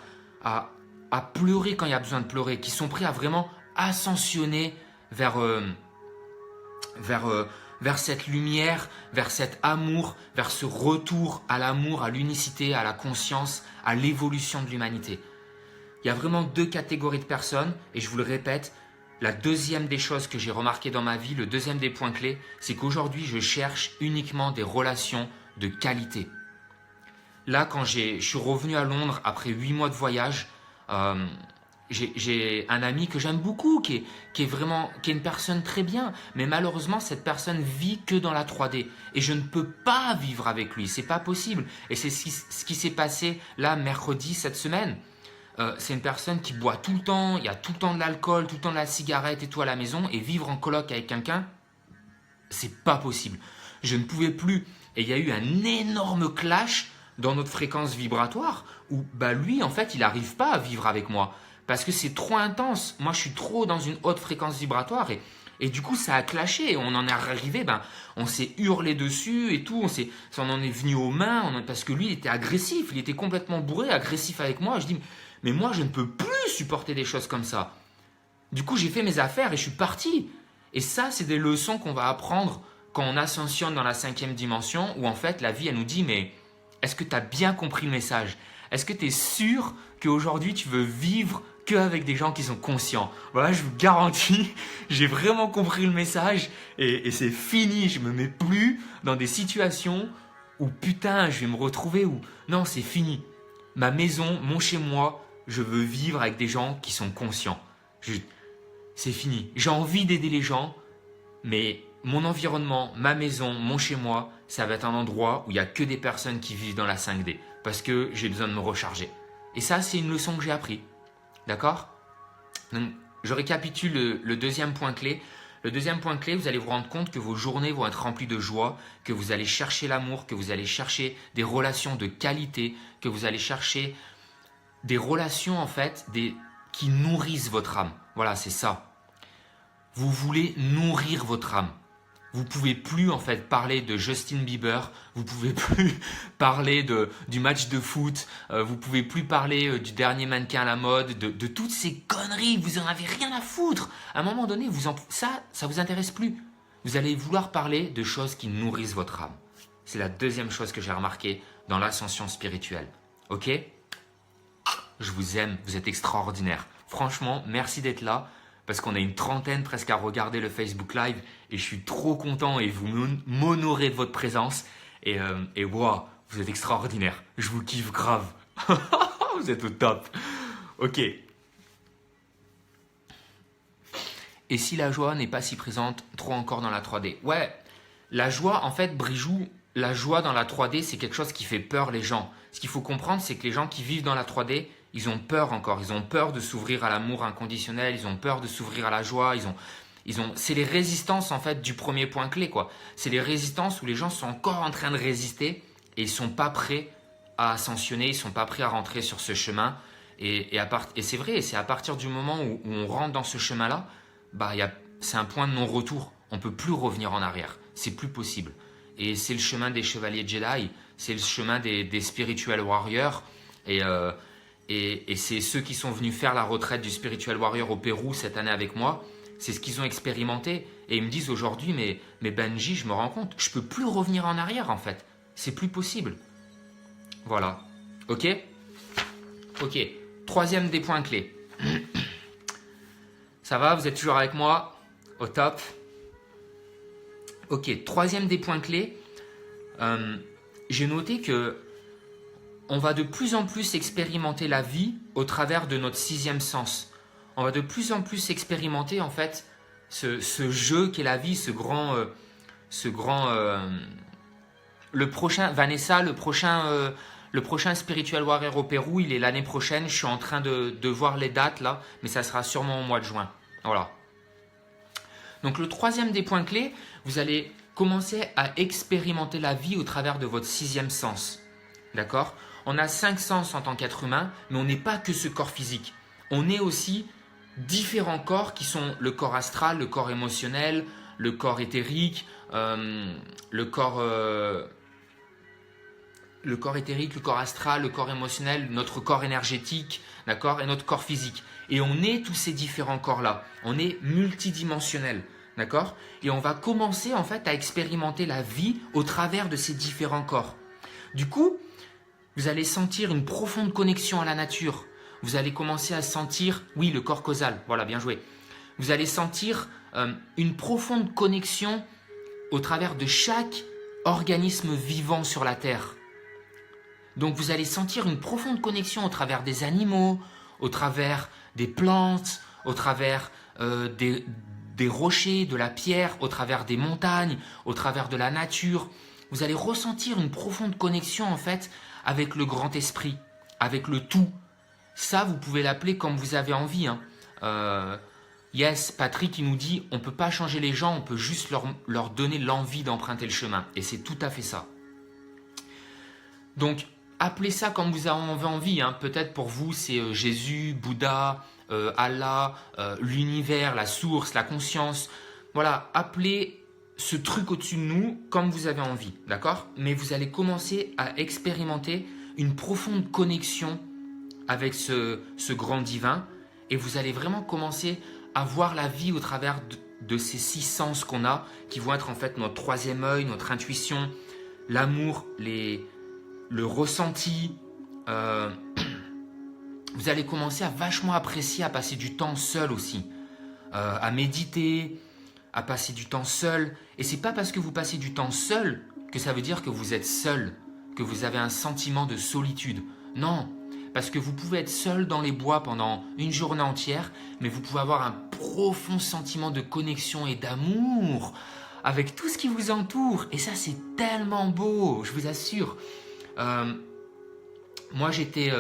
pleurer quand il y a besoin de pleurer, qui sont prêts à vraiment ascensionner vers cette lumière, vers cet amour, vers ce retour à l'amour, à l'unicité, à la conscience, à l'évolution de l'humanité. Il y a vraiment deux catégories de personnes et je vous le répète, la deuxième des choses que j'ai remarqué dans ma vie, le deuxième des points clés, c'est qu'aujourd'hui, je cherche uniquement des relations de qualité. Là, quand je suis revenu à Londres après 8 mois de voyage, j'ai un ami que j'aime beaucoup, qui est une personne très bien, mais malheureusement, cette personne vit que dans la 3D. Et je ne peux pas vivre avec lui, c'est pas possible. Et c'est ce qui s'est passé là, mercredi, cette semaine. C'est une personne qui boit tout le temps, il y a tout le temps de l'alcool, tout le temps de la cigarette et tout à la maison, et vivre en coloc avec quelqu'un, c'est pas possible. Je ne pouvais plus. Et il y a eu un énorme clash dans notre fréquence vibratoire où lui, en fait, il n'arrive pas à vivre avec moi parce que c'est trop intense. Moi, je suis trop dans une haute fréquence vibratoire et du coup, ça a clashé. On en est arrivé, on s'est hurlé dessus et tout. On en est venu aux mains parce que lui, il était agressif. Il était complètement bourré, agressif avec moi. Je dis, mais moi, je ne peux plus supporter des choses comme ça. Du coup, j'ai fait mes affaires et je suis parti. Et ça, c'est des leçons qu'on va apprendre quand on ascensionne dans la 5e dimension où en fait, la vie, elle nous dit, mais est-ce que tu as bien compris le message? Est-ce que tu es sûr qu'aujourd'hui, tu veux vivre qu'avec des gens qui sont conscients? Voilà, je vous garantis, j'ai vraiment compris le message et c'est fini. Je me mets plus dans des situations où putain, je vais me retrouver où... Non, c'est fini. Ma maison, mon chez-moi, je veux vivre avec des gens qui sont conscients. C'est fini. J'ai envie d'aider les gens, mais mon environnement, ma maison, mon chez-moi, ça va être un endroit où il n'y a que des personnes qui vivent dans la 5D parce que j'ai besoin de me recharger. Et ça, c'est une leçon que j'ai appris. D'accord? Donc, je récapitule le deuxième point clé. Le deuxième point clé, vous allez vous rendre compte que vos journées vont être remplies de joie, que vous allez chercher l'amour, que vous allez chercher des relations de qualité, que vous allez chercher des relations en fait qui nourrissent votre âme. Voilà, c'est ça. Vous voulez nourrir votre âme. Vous pouvez plus en fait parler de Justin Bieber, vous pouvez plus parler du match de foot, vous pouvez plus parler du dernier mannequin à la mode, de toutes ces conneries, vous en avez rien à foutre. À un moment donné, ça vous intéresse plus. Vous allez vouloir parler de choses qui nourrissent votre âme. C'est la deuxième chose que j'ai remarqué dans l'ascension spirituelle. Ok? Je vous aime, vous êtes extraordinaire. Franchement, merci d'être là. Parce qu'on a une trentaine presque à regarder le Facebook Live et je suis trop content et vous m'honorez de votre présence et wow, vous êtes extraordinaire, je vous kiffe grave, vous êtes au top. Ok. Et si la joie n'est pas si présente trop encore dans la 3D? Ouais, la joie en fait, Brijou, la joie dans la 3D c'est quelque chose qui fait peur les gens. Ce qu'il faut comprendre c'est que les gens qui vivent dans la 3D, ils ont peur encore, ils ont peur de s'ouvrir à l'amour inconditionnel, ils ont peur de s'ouvrir à la joie, c'est les résistances en fait du premier point clé quoi. C'est les résistances où les gens sont encore en train de résister et ils sont pas prêts à ascensionner, ils sont pas prêts à rentrer sur ce chemin. Et c'est vrai, c'est à partir du moment où on rentre dans ce chemin-là, c'est un point de non-retour. On peut plus revenir en arrière, c'est plus possible. Et c'est le chemin des chevaliers Jedi, c'est le chemin des spiritual warriors et c'est ceux qui sont venus faire la retraite du Spiritual Warrior au Pérou cette année avec moi. C'est ce qu'ils ont expérimenté. Et ils me disent aujourd'hui, mais Benji, je me rends compte, je ne peux plus revenir en arrière en fait. C'est plus possible. Voilà. Ok? Ok. Troisième des points clés. Ça va? Vous êtes toujours avec moi? Au top. Ok. Troisième des points clés. J'ai noté que on va de plus en plus expérimenter la vie au travers de notre 6e sens. On va de plus en plus expérimenter en fait ce jeu qu'est la vie, le prochain Vanessa, le prochain Spiritual Warrior au Pérou, il est l'année prochaine. Je suis en train de voir les dates là, mais ça sera sûrement au mois de juin. Voilà. Donc le troisième des points clés, vous allez commencer à expérimenter la vie au travers de votre 6e sens. D'accord? On a 5 sens en tant qu'être humain, mais on n'est pas que ce corps physique. On est aussi différents corps qui sont le corps astral, le corps émotionnel, le corps éthérique, le corps éthérique, le corps astral, le corps émotionnel, notre corps énergétique, d'accord, et notre corps physique. Et on est tous ces différents corps-là. On est multidimensionnel, d'accord? Et on va commencer en fait à expérimenter la vie au travers de ces différents corps. Du coup, vous allez sentir une profonde connexion à la nature. vous allez commencer à sentir, oui, le corps causal, voilà, bien joué. Vous allez sentir une profonde connexion au travers de chaque organisme vivant sur la Terre. Donc vous allez sentir une profonde connexion au travers des animaux, au travers des plantes, au travers des rochers, de la pierre, au travers des montagnes, au travers de la nature. Vous allez ressentir une profonde connexion en fait avec le grand esprit, avec le tout. Ça, vous pouvez l'appeler comme vous avez envie. Yes, Patrick, il nous dit, on ne peut pas changer les gens, on peut juste leur donner l'envie d'emprunter le chemin. Et c'est tout à fait ça. Donc, appelez ça comme vous avez envie. Peut-être pour vous, c'est Jésus, Bouddha, Allah, l'univers, la source, la conscience. Voilà, appelez ce truc au-dessus de nous comme vous avez envie, d'accord? Mais vous allez commencer à expérimenter une profonde connexion avec ce grand divin et vous allez vraiment commencer à voir la vie au travers de ces 6 sens qu'on a, qui vont être en fait notre troisième œil, notre intuition, l'amour, le ressenti. Vous allez commencer à vachement apprécier à passer du temps seul aussi, à méditer, à passer du temps seul. Et c'est pas parce que vous passez du temps seul que ça veut dire que vous êtes seul, que vous avez un sentiment de solitude. Non, parce que vous pouvez être seul dans les bois pendant une journée entière, mais vous pouvez avoir un profond sentiment de connexion et d'amour avec tout ce qui vous entoure. Et ça, c'est tellement beau, je vous assure. Moi, j'étais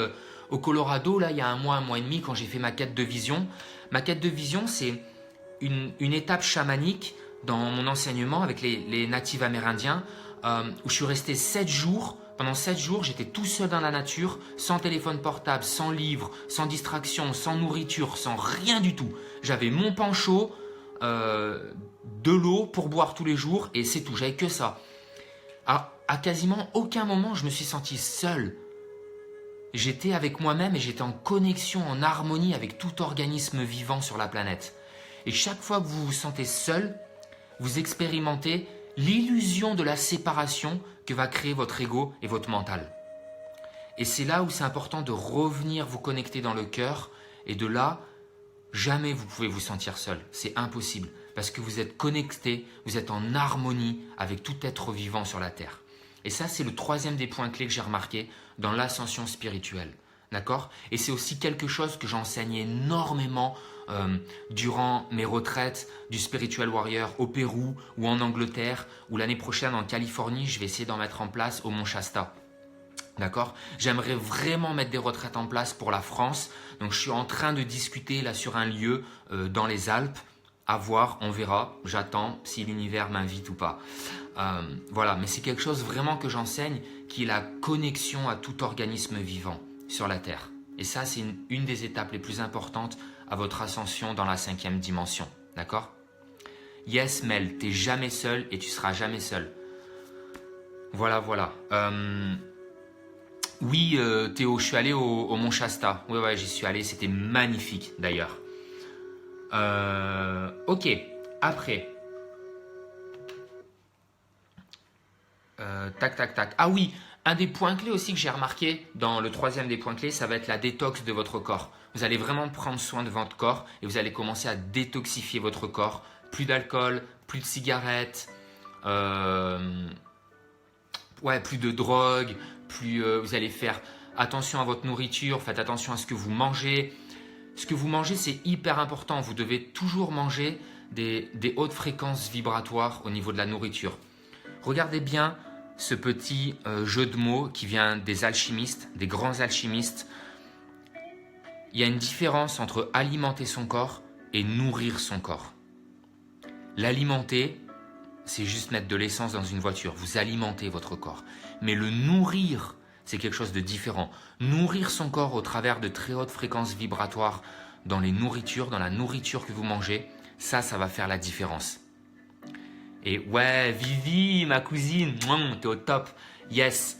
au Colorado, là, il y a un mois et demi, quand j'ai fait ma quête de vision. Ma quête de vision, c'est une étape chamanique dans mon enseignement avec les natifs amérindiens, où je suis resté 7 jours. Pendant 7 jours, j'étais tout seul dans la nature, sans téléphone portable, sans livre, sans distraction, sans nourriture, sans rien du tout. J'avais mon pain chaud, de l'eau pour boire tous les jours, et c'est tout, j'avais que ça. À quasiment aucun moment, je me suis senti seul. J'étais avec moi-même et j'étais en connexion, en harmonie avec tout organisme vivant sur la planète. Et chaque fois que vous vous sentez seul, vous expérimentez l'illusion de la séparation que va créer votre ego et votre mental. Et c'est là où c'est important de revenir vous connecter dans le cœur. Et de là, jamais vous pouvez vous sentir seul. C'est impossible. Parce que vous êtes connecté, vous êtes en harmonie avec tout être vivant sur la Terre. Et ça, c'est le 3e des points clés que j'ai remarqué dans l'ascension spirituelle. D'accord? Et c'est aussi quelque chose que j'enseigne énormément durant mes retraites du Spiritual Warrior au Pérou ou en Angleterre, ou l'année prochaine en Californie, je vais essayer d'en mettre en place au Mont Shasta. D'accord? J'aimerais vraiment mettre des retraites en place pour la France. Donc je suis en train de discuter là sur un lieu dans les Alpes. À voir, on verra. J'attends si l'univers m'invite ou pas. Voilà, mais c'est quelque chose vraiment que j'enseigne, qui est la connexion à tout organisme vivant sur la Terre. Et ça, c'est une des étapes les plus importantes à votre ascension dans la 5e dimension. D'accord? Yes, Mel, t'es jamais seul et tu seras jamais seul. Voilà. Oui, Théo, je suis allé au Mont Shasta. Ouais, j'y suis allé, c'était magnifique d'ailleurs. Ok, après. Tac. Ah oui, un des points clés aussi que j'ai remarqué dans le 3e des points clés, ça va être la détox de votre corps. Vous allez vraiment prendre soin de votre corps et vous allez commencer à détoxifier votre corps. Plus d'alcool, plus de cigarettes, plus de drogue, vous allez faire attention à votre nourriture, faites attention à ce que vous mangez. Ce que vous mangez, c'est hyper important. Vous devez toujours manger des hautes fréquences vibratoires au niveau de la nourriture. Regardez bien ce petit jeu de mots qui vient des alchimistes, des grands alchimistes. Il y a une différence entre alimenter son corps et nourrir son corps. L'alimenter, c'est juste mettre de l'essence dans une voiture. Vous alimentez votre corps. Mais le nourrir, c'est quelque chose de différent. Nourrir son corps au travers de très hautes fréquences vibratoires dans les nourritures, dans la nourriture que vous mangez, ça va faire la différence. Et ouais, Vivi, ma cousine, t'es au top. Yes.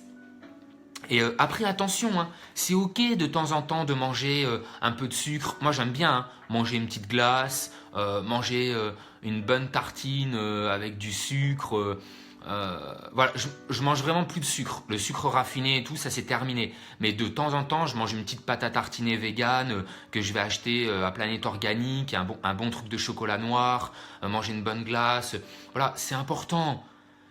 Et après, attention, c'est ok de temps en temps de manger un peu de sucre. Moi, j'aime bien manger une petite glace, manger une bonne tartine avec du sucre. voilà, je mange vraiment plus de sucre. Le sucre raffiné et tout, ça c'est terminé. Mais de temps en temps, je mange une petite pâte à tartiner végane que je vais acheter à Planète Organique, un bon truc de chocolat noir, manger une bonne glace. Voilà, c'est important.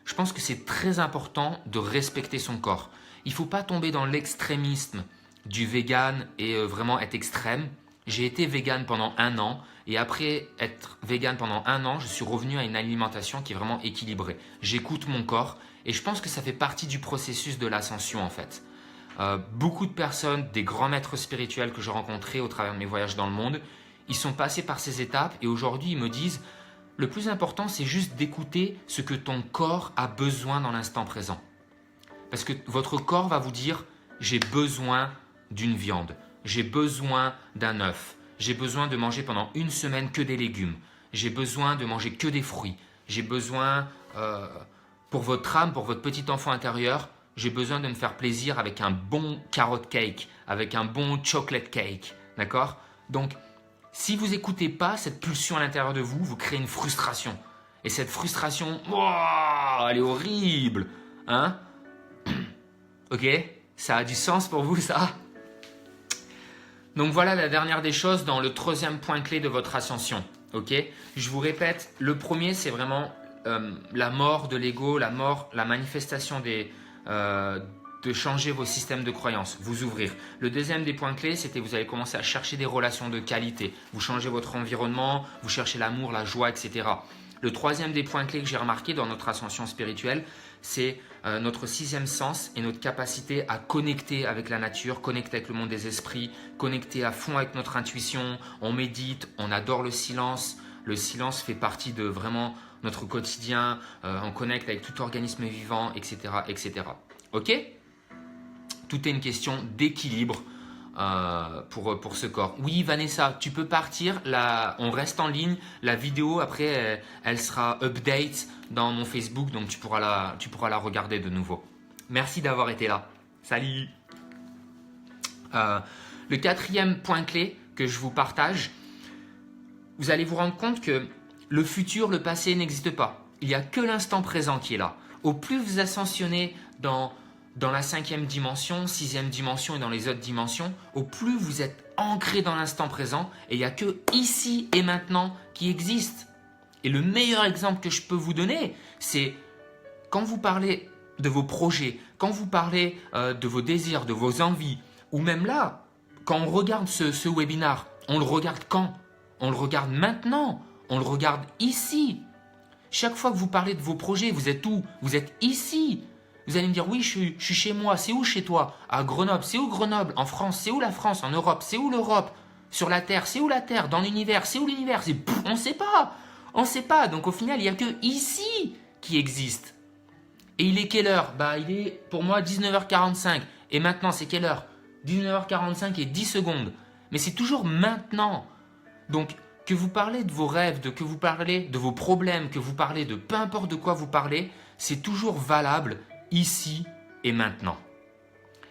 Je pense que c'est très important de respecter son corps. Il ne faut pas tomber dans l'extrémisme du vegan et vraiment être extrême. J'ai été vegan pendant 1 an et après être vegan pendant 1 an, je suis revenu à une alimentation qui est vraiment équilibrée. J'écoute mon corps et je pense que ça fait partie du processus de l'ascension en fait. Beaucoup de personnes, des grands maîtres spirituels que j'ai rencontrés au travers de mes voyages dans le monde, ils sont passés par ces étapes et aujourd'hui ils me disent le plus important c'est juste d'écouter ce que ton corps a besoin dans l'instant présent. Parce que votre corps va vous dire j'ai besoin d'une viande, j'ai besoin d'un œuf, j'ai besoin de manger pendant 1 semaine que des légumes, j'ai besoin de manger que des fruits, j'ai besoin, pour votre âme, pour votre petit enfant intérieur, j'ai besoin de me faire plaisir avec un bon carrot cake, avec un bon chocolate cake, d'accord? Donc, si vous n'écoutez pas cette pulsion à l'intérieur de vous, vous créez une frustration. Et cette frustration, wow, elle est horrible, hein? Ok? Ça a du sens pour vous, ça? Donc voilà la dernière des choses dans le 3e point clé de votre ascension. Ok? Je vous répète, le premier c'est vraiment la mort de l'ego, la manifestation de changer vos systèmes de croyances, vous ouvrir. Le 2e des points clés, c'était vous allez commencer à chercher des relations de qualité. Vous changez votre environnement, vous cherchez l'amour, la joie, etc. Le 3e des points clés que j'ai remarqué dans notre ascension spirituelle, c'est notre 6e sens et notre capacité à connecter avec la nature, connecter avec le monde des esprits, connecter à fond avec notre intuition. On médite, on adore le silence. Le silence fait partie de vraiment notre quotidien. On connecte avec tout organisme vivant, etc., etc. Ok? Tout est une question d'équilibre pour ce corps. Oui, Vanessa, tu peux partir. On reste en ligne. La vidéo, après, elle sera update dans mon Facebook, donc tu pourras la regarder de nouveau. Merci d'avoir été là. Salut. Le 4e point clé que je vous partage, vous allez vous rendre compte que le futur, le passé n'existe pas. Il n'y a que l'instant présent qui est là. Au plus vous ascensionnez dans la 5e dimension, 6e dimension et dans les autres dimensions, au plus vous êtes ancré dans l'instant présent et il n'y a que ici et maintenant qui existe. Et le meilleur exemple que je peux vous donner, c'est quand vous parlez de vos projets, quand vous parlez de vos désirs, de vos envies, ou même là, quand on regarde ce webinaire, on le regarde quand? On le regarde maintenant, on le regarde ici. Chaque fois que vous parlez de vos projets, vous êtes où? Vous êtes ici. Vous allez me dire, oui, je suis chez moi. C'est où chez toi? À Grenoble. C'est où Grenoble? En France. C'est où la France? En Europe. C'est où l'Europe? Sur la Terre. C'est où la Terre? Dans l'univers. C'est où l'univers? On ne sait pas. On ne sait pas. Donc au final, il n'y a que ici qui existe. Et il est quelle heure? Il est pour moi 19h45. Et maintenant, c'est quelle heure? 19h45 et 10 secondes. Mais c'est toujours maintenant. Donc, que vous parlez de vos rêves, que vous parlez de vos problèmes, que vous parlez de peu importe de quoi vous parlez, c'est toujours valable ici et maintenant.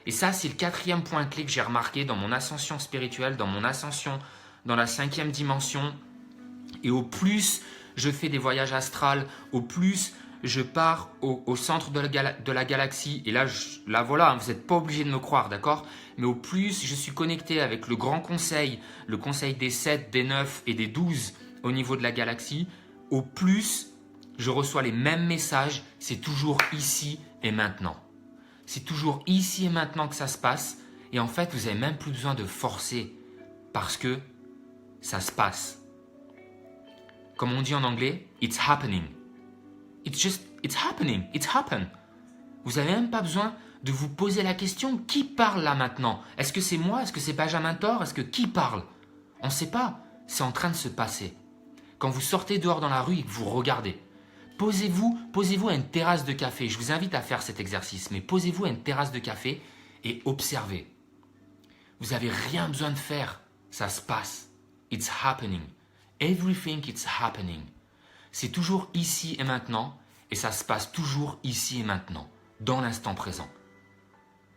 Et ça, c'est le 4e point clé que j'ai remarqué dans mon ascension spirituelle, dans mon ascension dans la 5e dimension. Et au plus je fais des voyages astrales, au plus je pars au centre de la galaxie. Et là voilà, vous n'êtes pas obligé de me croire, d'accord? Mais au plus je suis connecté avec le grand conseil, le conseil des 7, des 9 et des 12 au niveau de la galaxie, au plus je reçois les mêmes messages, c'est toujours ici et maintenant. C'est toujours ici et maintenant que ça se passe. Et en fait, vous n'avez même plus besoin de forcer parce que ça se passe. Comme on dit en anglais, it's happening. It's happening. It's happened. Vous n'avez même pas besoin de vous poser la question, qui parle là maintenant? Est-ce que c'est moi? Est-ce que c'est Benjamin Thor? Est-ce que qui parle? On ne sait pas. C'est en train de se passer. Quand vous sortez dehors dans la rue et que vous regardez, posez-vous à une terrasse de café. Je vous invite à faire cet exercice, mais posez-vous à une terrasse de café et observez. Vous n'avez rien besoin de faire. Ça se passe. It's happening. Everything is happening. C'est toujours ici et maintenant et ça se passe toujours ici et maintenant, dans l'instant présent.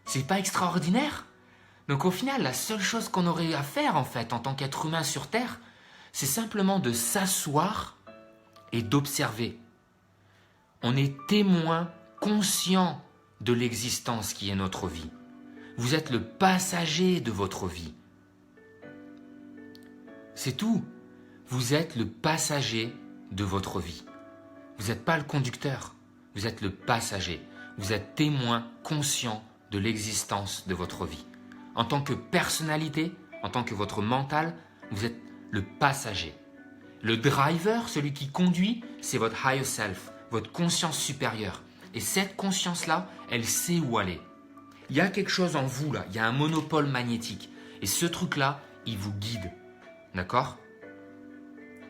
C'est pas extraordinaire? Donc au final, la seule chose qu'on aurait à faire en fait en tant qu'être humain sur Terre, c'est simplement de s'asseoir et d'observer. On est témoin conscient de l'existence qui est notre vie. Vous êtes le passager de votre vie. C'est tout. Vous êtes le passager de votre vie. Vous n'êtes pas le conducteur, vous êtes le passager. Vous êtes témoin conscient de l'existence de votre vie. En tant que personnalité, en tant que votre mental, vous êtes le passager. Le driver, celui qui conduit, c'est votre higher self, votre conscience supérieure. Et cette conscience-là, elle sait où aller. Il y a quelque chose en vous là, il y a un monopôle magnétique. Et ce truc-là, il vous guide. D'accord ?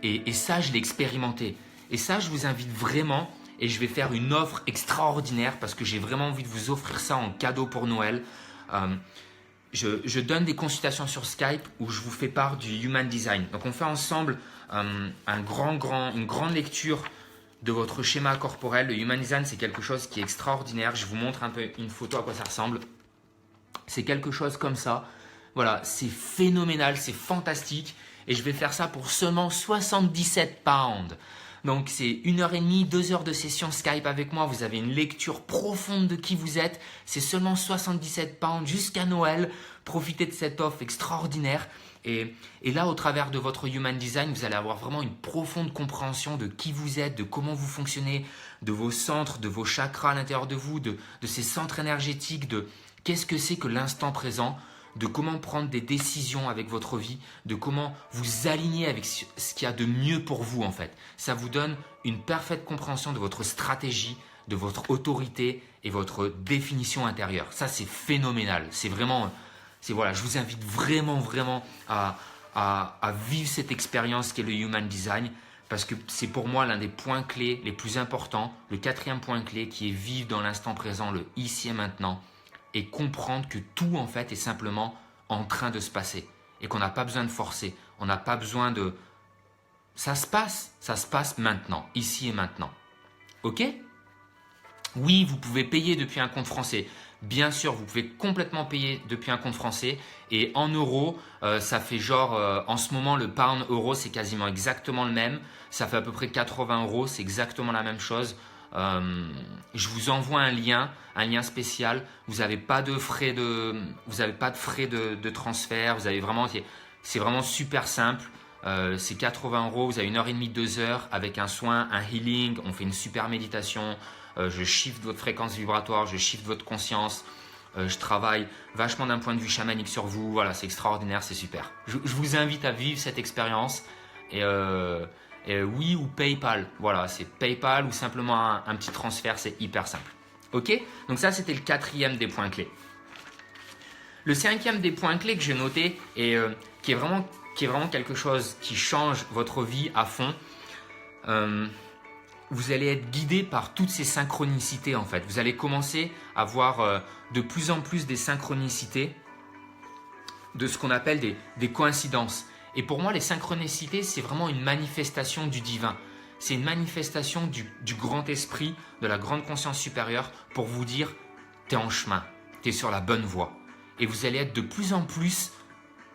Et ça, je l'ai expérimenté. Et ça, je vous invite vraiment, et je vais faire une offre extraordinaire parce que j'ai vraiment envie de vous offrir ça en cadeau pour Noël. Je donne des consultations sur Skype où je vous fais part du Human Design. Donc, on fait ensemble une grande lecture de votre schéma corporel. Le Human Design, c'est quelque chose qui est extraordinaire. Je vous montre un peu une photo à quoi ça ressemble. C'est quelque chose comme ça. Voilà, c'est phénoménal, c'est fantastique. Et je vais faire ça pour seulement 77 pounds. Donc c'est 1h30, 2 heures de session Skype avec moi. Vous avez une lecture profonde de qui vous êtes. C'est seulement 77 pounds jusqu'à Noël. Profitez de cette offre extraordinaire. Et là, au travers de votre Human Design, vous allez avoir vraiment une profonde compréhension de qui vous êtes, de comment vous fonctionnez, de vos centres, de vos chakras à l'intérieur de vous, de ces centres énergétiques, de qu'est-ce que c'est que l'instant présent, de comment prendre des décisions avec votre vie, de comment vous aligner avec ce qu'il y a de mieux pour vous en fait. Ça vous donne une parfaite compréhension de votre stratégie, de votre autorité et votre définition intérieure. Ça, c'est phénoménal. C'est vraiment... Voilà, je vous invite vraiment à vivre cette expérience qu'est le Human Design parce que c'est pour moi l'un des points clés les plus importants, le 4e point clé qui est vivre dans l'instant présent, le ici et maintenant et comprendre que tout en fait est simplement en train de se passer et qu'on n'a pas besoin de forcer, on n'a pas besoin de... ça se passe maintenant, ici et maintenant. Ok ? Oui, vous pouvez payer depuis un compte français. Bien sûr, vous pouvez complètement payer depuis un compte français et en euros, ça fait genre, en ce moment, le pound euro, c'est quasiment exactement le même. Ça fait à peu près 80 euros, c'est exactement la même chose. Je vous envoie un lien spécial. Vous n'avez pas de frais de transfert. C'est vraiment super simple. C'est 80 euros. Vous avez 1h30, 2 heures avec un soin, un healing. On fait une super méditation. Je shift votre fréquence vibratoire, je shift votre conscience, je travaille vachement d'un point de vue chamanique sur vous, voilà, c'est extraordinaire, c'est super. Je vous invite à vivre cette expérience et oui ou PayPal, voilà, c'est PayPal ou simplement un petit transfert, c'est hyper simple. Ok ? Donc ça, c'était le 4e des points clés. Le 5e des points clés que j'ai noté et qui est vraiment quelque chose qui change votre vie à fond, vous allez être guidé par toutes ces synchronicités en fait. Vous allez commencer à voir de plus en plus des synchronicités, de ce qu'on appelle des coïncidences. Et pour moi, les synchronicités, c'est vraiment une manifestation du divin. C'est une manifestation du grand esprit, de la grande conscience supérieure pour vous dire « tu es en chemin, tu es sur la bonne voie ». Et vous allez être de plus en plus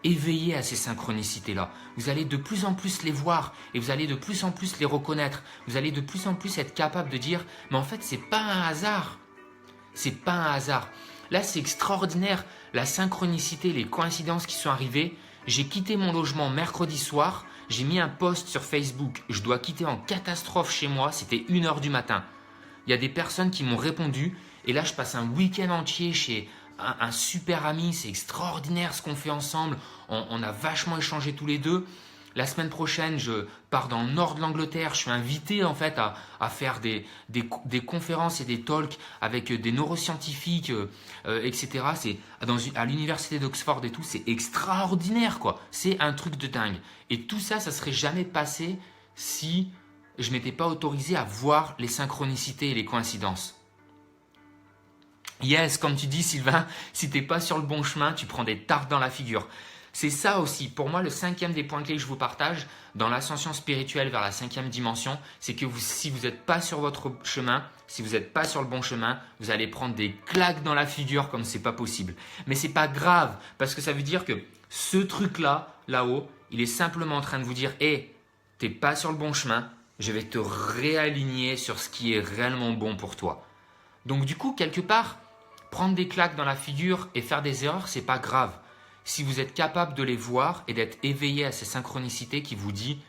éveillé à ces synchronicités-là. Vous allez de plus en plus les voir et vous allez de plus en plus les reconnaître. Vous allez de plus en plus être capable de dire « mais en fait, c'est pas un hasard. C'est pas un hasard. » Là, c'est extraordinaire, la synchronicité, les coïncidences qui sont arrivées. J'ai quitté mon logement mercredi soir, j'ai mis un post sur Facebook. Je dois quitter en catastrophe chez moi, c'était 1h du matin. Il y a des personnes qui m'ont répondu et là, je passe un week-end entier chez un super ami, c'est extraordinaire ce qu'on fait ensemble, on a vachement échangé tous les deux. La semaine prochaine, je pars dans le nord de l'Angleterre, je suis invité en fait à faire des conférences et des talks avec des neuroscientifiques, etc. C'est à l'université d'Oxford et tout, c'est extraordinaire quoi, c'est un truc de dingue. Et tout ça, ça serait jamais passé si je m'étais pas autorisé à voir les synchronicités et les coïncidences. Yes, comme tu dis Sylvain, si tu n'es pas sur le bon chemin, tu prends des tartes dans la figure. C'est ça aussi, pour moi, le 5e des points clés que je vous partage dans l'ascension spirituelle vers la 5e dimension, c'est que si vous n'êtes pas sur votre chemin, si vous n'êtes pas sur le bon chemin, vous allez prendre des claques dans la figure comme c'est pas possible. Mais c'est pas grave, parce que ça veut dire que ce truc-là, là-haut, il est simplement en train de vous dire « Hé, t'es pas sur le bon chemin, Je vais te réaligner sur ce qui est réellement bon pour toi. Donc du coup, quelque part, prendre des claques dans la figure et faire des erreurs, c'est pas grave. Si vous êtes capable de les voir et d'être éveillé à ces synchronicités qui vous dit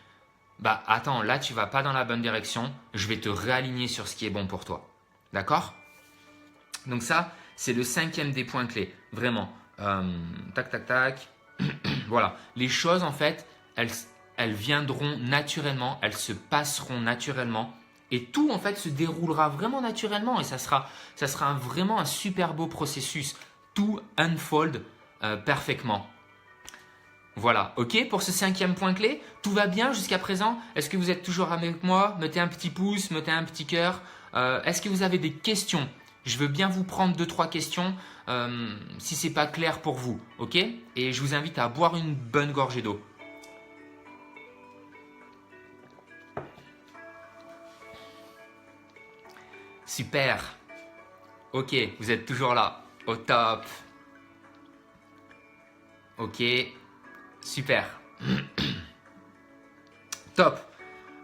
bah attends, là tu vas pas dans la bonne direction, je vais te réaligner sur ce qui est bon pour toi. D'accord? Donc ça, c'est le 5e des points clés. Vraiment. Tac, tac, tac. Voilà. Les choses, en fait, elles viendront naturellement, elles se passeront naturellement. Et tout, en fait, se déroulera vraiment naturellement. Et ça sera vraiment un super beau processus. Tout unfold parfaitement. Voilà, ok, pour ce 5e point clé, tout va bien jusqu'à présent? Est-ce que vous êtes toujours avec moi? Mettez un petit pouce, mettez un petit cœur. Est-ce que vous avez des questions? Je veux bien vous prendre 2-3 questions si ce n'est pas clair pour vous, ok? Et je vous invite à boire une bonne gorgée d'eau. Super. Ok, vous êtes toujours là. Au top. Ok, super. Top.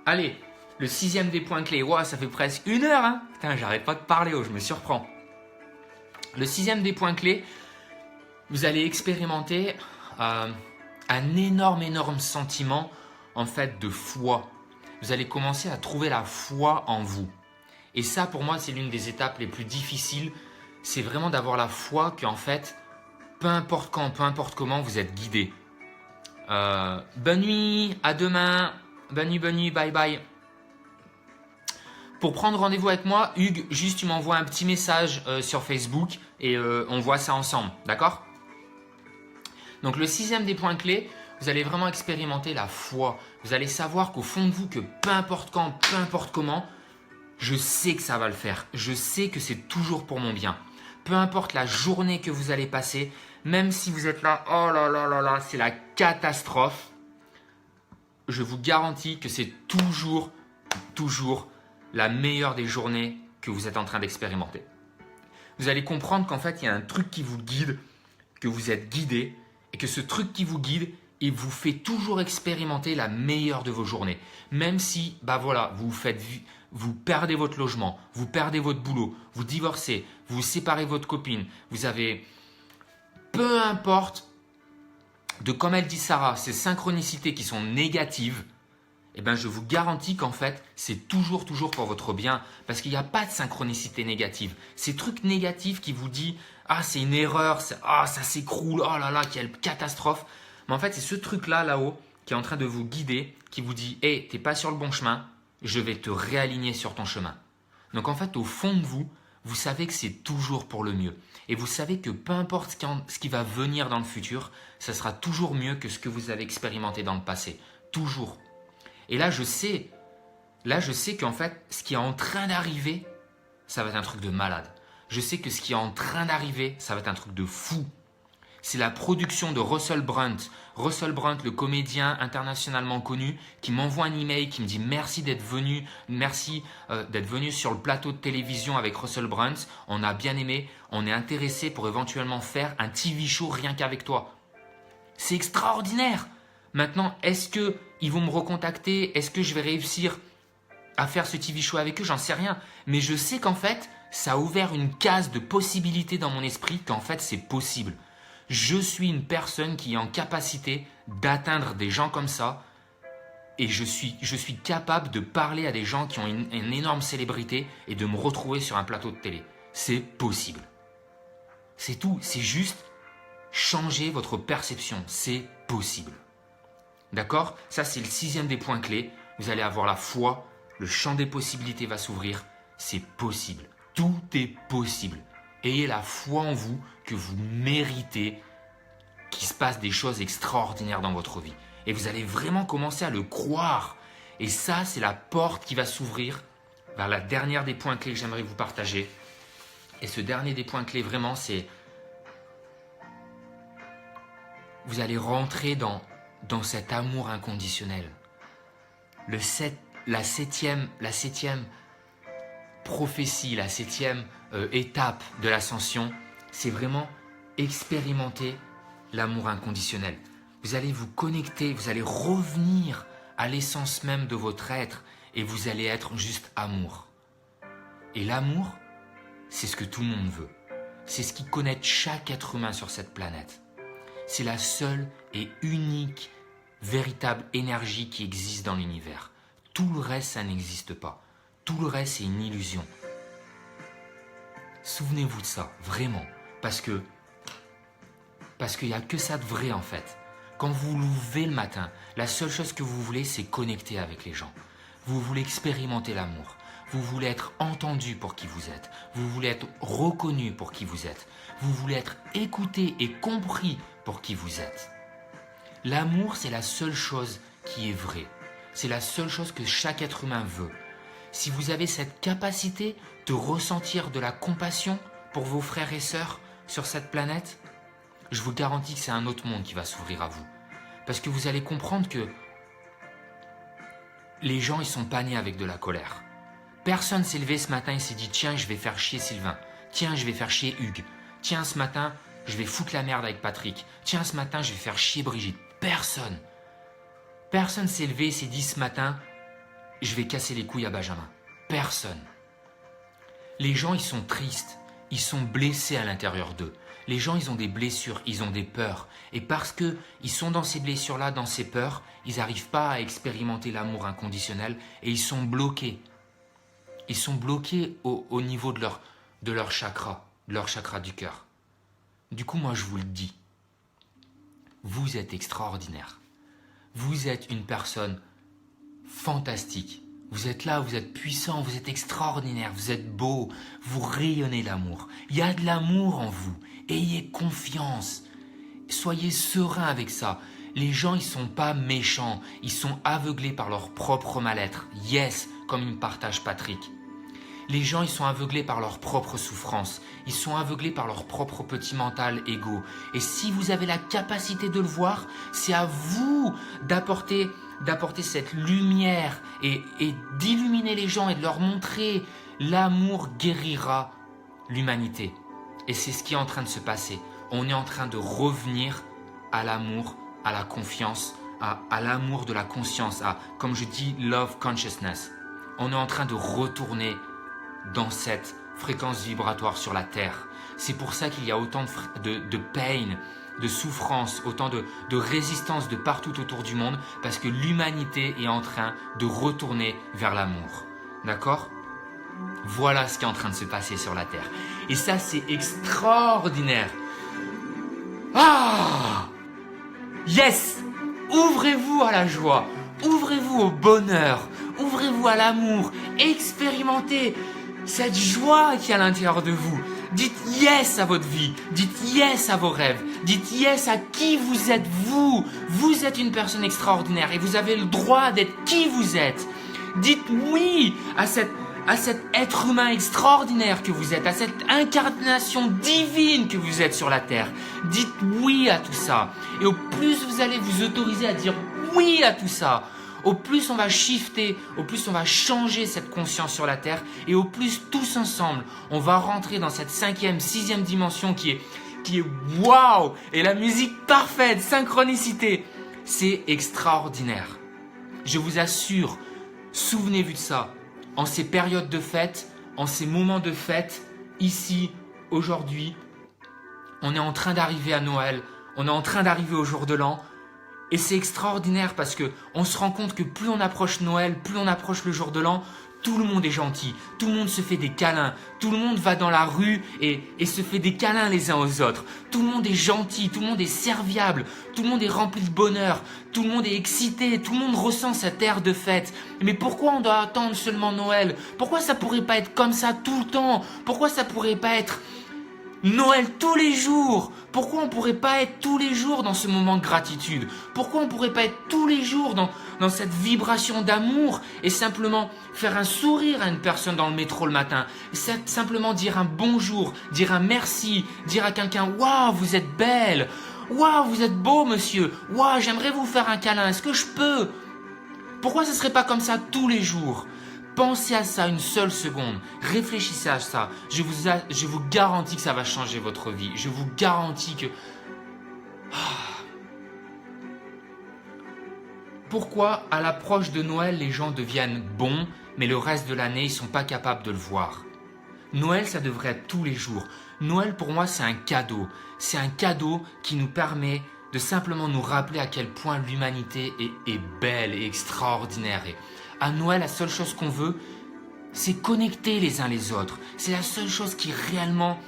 Allez, le 6e des points clés. Wow, ça fait presque 1 heure, hein? Putain, j'arrête pas de parler, je me surprends. Le 6e des points clés, vous allez expérimenter un énorme sentiment en fait de foi. Vous allez commencer à trouver la foi en vous. Et ça, pour moi, c'est l'une des étapes les plus difficiles. C'est vraiment d'avoir la foi qu'en fait, peu importe quand, peu importe comment, vous êtes guidé. Bonne nuit, à demain. Bonne nuit, bye bye. Pour prendre rendez-vous avec moi, Hugues, juste tu m'envoies un petit message sur Facebook et on voit ça ensemble, d'accord? Donc le 6e des points clés, vous allez vraiment expérimenter la foi. Vous allez savoir qu'au fond de vous, que peu importe quand, peu importe comment, je sais que ça va le faire. Je sais que c'est toujours pour mon bien. Peu importe la journée que vous allez passer, même si vous êtes là, oh là là là là, c'est la catastrophe, je vous garantis que c'est toujours la meilleure des journées que vous êtes en train d'expérimenter. Vous allez comprendre qu'en fait, il y a un truc qui vous guide, que vous êtes guidé, et que ce truc qui vous guide, il vous fait toujours expérimenter la meilleure de vos journées. Même si, bah voilà, vous perdez votre logement, vous perdez votre boulot, vous divorcez, vous séparez votre copine, vous avez, peu importe, de comme elle dit Sarah, ces synchronicités qui sont négatives, eh ben je vous garantis qu'en fait, c'est toujours pour votre bien. Parce qu'il n'y a pas de synchronicité négative. Ces trucs négatifs qui vous disent « Ah, c'est une erreur, ça s'écroule, oh là là, quelle catastrophe !» Mais en fait, c'est ce truc-là, là-haut, qui est en train de vous guider, qui vous dit « Hey, t'es pas sur le bon chemin, je vais te réaligner sur ton chemin. » Donc en fait, au fond de vous, vous savez que c'est toujours pour le mieux. Et vous savez que peu importe ce qui va venir dans le futur, ça sera toujours mieux que ce que vous avez expérimenté dans le passé. Toujours. Et là, je sais qu'en fait, ce qui est en train d'arriver, ça va être un truc de malade. Je sais que ce qui est en train d'arriver, ça va être un truc de fou. C'est la production de Russell Brand. Russell Brand, le comédien internationalement connu, qui m'envoie un email, qui me dit merci d'être venu sur le plateau de télévision avec Russell Brand. On a bien aimé, on est intéressé pour éventuellement faire un TV show rien qu'avec toi. C'est extraordinaire. Maintenant, est-ce qu'ils vont me recontacter? Est-ce que je vais réussir à faire ce TV show avec eux? J'en sais rien. Mais je sais qu'en fait, ça a ouvert une case de possibilités dans mon esprit qu'en fait, c'est possible. Je suis une personne qui est en capacité d'atteindre des gens comme ça et je suis capable de parler à des gens qui ont une énorme célébrité et de me retrouver sur un plateau de télé. C'est possible. C'est tout. C'est juste changer votre perception. C'est possible. D'accord? Ça, c'est le 6e des points clés. Vous allez avoir la foi, le champ des possibilités va s'ouvrir. C'est possible. Tout est possible. Ayez la foi en vous que vous méritez qu'il se passe des choses extraordinaires dans votre vie. Et vous allez vraiment commencer à le croire. Et ça, c'est la porte qui va s'ouvrir vers la dernière des points clés que j'aimerais vous partager. Et ce dernier des points clés, vraiment, c'est... Vous allez rentrer dans cet amour inconditionnel. La septième prophétie, la 7e étape de l'ascension, c'est vraiment expérimenter l'amour inconditionnel. Vous allez vous connecter, vous allez revenir à l'essence même de votre être et vous allez être juste amour. Et l'amour, c'est ce que tout le monde veut. C'est ce qui connecte chaque être humain sur cette planète. C'est la seule et unique, véritable énergie qui existe dans l'univers. Tout le reste, ça n'existe pas. Tout le reste, c'est une illusion. Souvenez-vous de ça, vraiment. Parce qu'il n'y a que ça de vrai en fait. Quand vous vous levez le matin, la seule chose que vous voulez, c'est connecter avec les gens. Vous voulez expérimenter l'amour. Vous voulez être entendu pour qui vous êtes. Vous voulez être reconnu pour qui vous êtes. Vous voulez être écouté et compris pour qui vous êtes. L'amour, c'est la seule chose qui est vraie. C'est la seule chose que chaque être humain veut. Si vous avez cette capacité de ressentir de la compassion pour vos frères et sœurs sur cette planète, je vous garantis que c'est un autre monde qui va s'ouvrir à vous. Parce que vous allez comprendre que les gens, ils sont pas nés avec de la colère. Personne s'est levé ce matin et s'est dit « Tiens, je vais faire chier Sylvain. Tiens, je vais faire chier Hugues. Tiens, ce matin, je vais foutre la merde avec Patrick. Tiens, ce matin, je vais faire chier Brigitte. » Personne. Personne s'est levé et s'est dit ce matin « Je vais casser les couilles à Benjamin. » Personne. Les gens, ils sont tristes. Ils sont blessés à l'intérieur d'eux. Les gens, ils ont des blessures, ils ont des peurs. Et parce qu'ils sont dans ces blessures-là, dans ces peurs, ils n'arrivent pas à expérimenter l'amour inconditionnel et ils sont bloqués. Ils sont bloqués au niveau de leur chakra du cœur. Du coup, moi, je vous le dis. Vous êtes extraordinaire. Vous êtes une personne fantastique. Vous êtes là, vous êtes puissant, vous êtes extraordinaire, vous êtes beau, vous rayonnez l'amour. Il y a de l'amour en vous. Ayez confiance. Soyez serein avec ça. Les gens, ils sont pas méchants. Ils sont aveuglés par leur propre mal-être. Yes, comme il me partage Patrick. Les gens, ils sont aveuglés par leur propre souffrance. Ils sont aveuglés par leur propre petit mental égo. Et si vous avez la capacité de le voir, c'est à vous d'apporter cette lumière et d'illuminer les gens et de leur montrer l'amour guérira l'humanité. Et c'est ce qui est en train de se passer. On est en train de revenir à l'amour, à la confiance, à l'amour de la conscience, comme je dis, love consciousness. On est en train de retourner dans cette fréquence vibratoire sur la Terre. C'est pour ça qu'il y a autant de pain, de souffrance, autant de résistance de partout autour du monde, parce que l'humanité est en train de retourner vers l'amour. D'accord ? Voilà ce qui est en train de se passer sur la Terre. Et ça, c'est extraordinaire. Ah ! Yes ! Ouvrez-vous à la joie. Ouvrez-vous au bonheur. Ouvrez-vous à l'amour. Expérimentez cette joie qui est à l'intérieur de vous. Dites yes à votre vie. Dites yes à vos rêves. Dites yes à qui vous êtes vous. Vous êtes une personne extraordinaire et vous avez le droit d'être qui vous êtes. Dites oui à cet être humain extraordinaire que vous êtes, à cette incarnation divine que vous êtes sur la Terre. Dites oui à tout ça. Et au plus vous allez vous autoriser à dire oui à tout ça, au plus on va shifter, au plus on va changer cette conscience sur la Terre, et au plus tous ensemble, on va rentrer dans cette 5e, 6e dimension qui est waouh, et la musique parfaite, synchronicité. C'est extraordinaire. Je vous assure, souvenez-vous de ça. En ces périodes de fête, en ces moments de fête, ici, aujourd'hui, on est en train d'arriver à Noël, on est en train d'arriver au jour de l'an, et c'est extraordinaire parce que on se rend compte que plus on approche Noël, plus on approche le jour de l'an, tout le monde est gentil, tout le monde se fait des câlins, tout le monde va dans la rue et se fait des câlins les uns aux autres. Tout le monde est gentil, tout le monde est serviable, tout le monde est rempli de bonheur, tout le monde est excité, tout le monde ressent cette air de fête. Mais pourquoi on doit attendre seulement Noël ? Pourquoi ça pourrait pas être comme ça tout le temps ? Pourquoi ça pourrait pas être Noël tous les jours? Pourquoi on pourrait pas être tous les jours dans ce moment de gratitude? Pourquoi on pourrait pas être tous les jours dans cette vibration d'amour et simplement faire un sourire à une personne dans le métro le matin, simplement dire un bonjour, dire un merci, dire à quelqu'un « Waouh, vous êtes belle !»« Waouh, vous êtes beau, monsieur !»« Waouh, j'aimerais vous faire un câlin, est-ce que je peux ?» Pourquoi ce serait pas comme ça tous les jours? Pensez à ça une seule seconde, réfléchissez à ça, je vous garantis que ça va changer votre vie, je vous garantis que... Pourquoi à l'approche de Noël, les gens deviennent bons, mais le reste de l'année, ils ne sont pas capables de le voir? Noël, ça devrait être tous les jours. Noël, pour moi, c'est un cadeau. C'est un cadeau qui nous permet de simplement nous rappeler à quel point l'humanité est belle et extraordinaire. Et à Noël, la seule chose qu'on veut, c'est connecter les uns les autres. C'est la seule chose qui réellement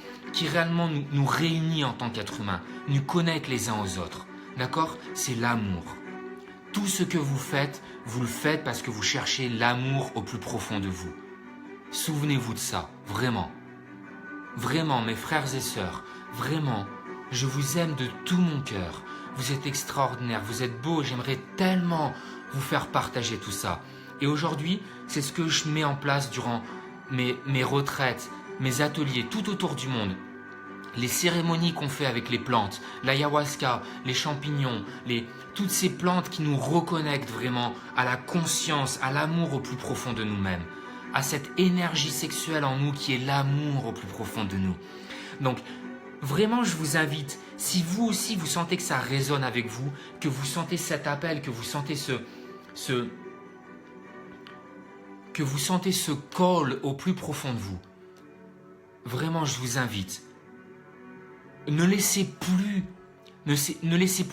nous réunit en tant qu'être humain, nous connecte les uns aux autres. D'accord? C'est l'amour. Tout ce que vous le faites parce que vous cherchez l'amour au plus profond de vous. Souvenez-vous de ça, vraiment. Vraiment, mes frères et sœurs, vraiment, je vous aime de tout mon cœur. Vous êtes extraordinaires, vous êtes beaux, j'aimerais tellement vous faire partager tout ça. Et aujourd'hui, c'est ce que je mets en place durant mes retraites, mes ateliers tout autour du monde. Les cérémonies qu'on fait avec les plantes, l'ayahuasca, les champignons, toutes ces plantes qui nous reconnectent vraiment à la conscience, à l'amour au plus profond de nous-mêmes, à cette énergie sexuelle en nous qui est l'amour au plus profond de nous. Donc, vraiment, je vous invite, si vous aussi vous sentez que ça résonne avec vous, que vous sentez cet appel, que vous sentez ce call au plus profond de vous, vraiment, je vous invite. Ne laissez plus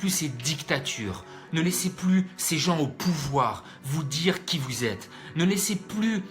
ces dictatures, ne laissez plus ces gens au pouvoir vous dire qui vous êtes. Ne laissez plus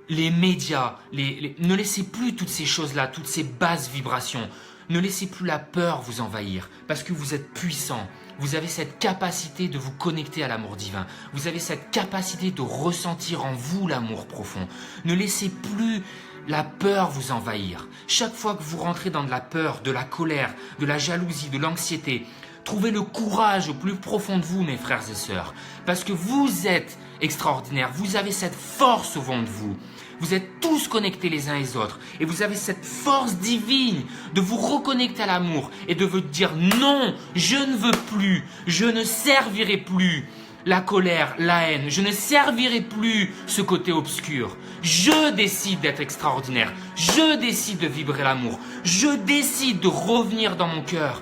les médias, ne laissez plus toutes ces choses-là, toutes ces basses vibrations. Ne laissez plus la peur vous envahir, parce que vous êtes puissant. Vous avez cette capacité de vous connecter à l'amour divin. Vous avez cette capacité de ressentir en vous l'amour profond. Ne laissez plus la peur vous envahir. Chaque fois que vous rentrez dans de la peur, de la colère, de la jalousie, de l'anxiété, trouvez le courage au plus profond de vous, mes frères et sœurs. Parce que vous êtes extraordinaires. Vous avez cette force au fond de vous. Vous êtes tous connectés les uns les autres. Et vous avez cette force divine de vous reconnecter à l'amour et de vous dire non, je ne veux plus, je ne servirai plus la colère, la haine, je ne servirai plus ce côté obscur. Je décide d'être extraordinaire. Je décide de vibrer l'amour. Je décide de revenir dans mon cœur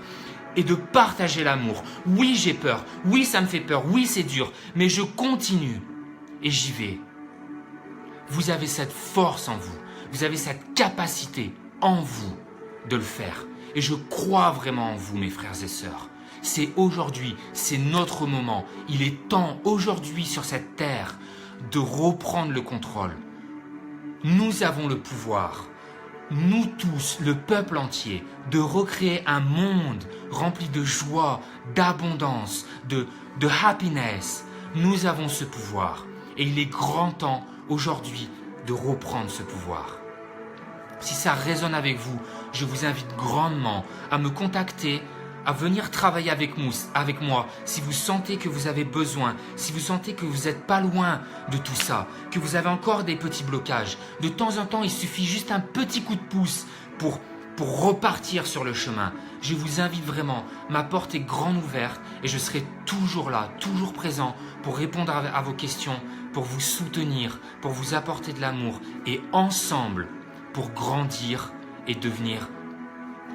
et de partager l'amour. Oui, j'ai peur. Oui, ça me fait peur. Oui, c'est dur. Mais je continue et j'y vais. Vous avez cette force en vous. Vous avez cette capacité en vous de le faire. Et je crois vraiment en vous, mes frères et sœurs. C'est aujourd'hui, c'est notre moment. Il est temps aujourd'hui sur cette terre de reprendre le contrôle. Nous avons le pouvoir, nous tous, le peuple entier, de recréer un monde rempli de joie, d'abondance, de happiness. Nous avons ce pouvoir et il est grand temps aujourd'hui de reprendre ce pouvoir. Si ça résonne avec vous, je vous invite grandement à me contacter, à venir travailler avec moi, si vous sentez que vous avez besoin, si vous sentez que vous n'êtes pas loin de tout ça, que vous avez encore des petits blocages. De temps en temps, il suffit juste un petit coup de pouce pour repartir sur le chemin. Je vous invite vraiment, ma porte est grande ouverte et je serai toujours là, toujours présent pour répondre à vos questions, pour vous soutenir, pour vous apporter de l'amour et ensemble pour grandir et devenir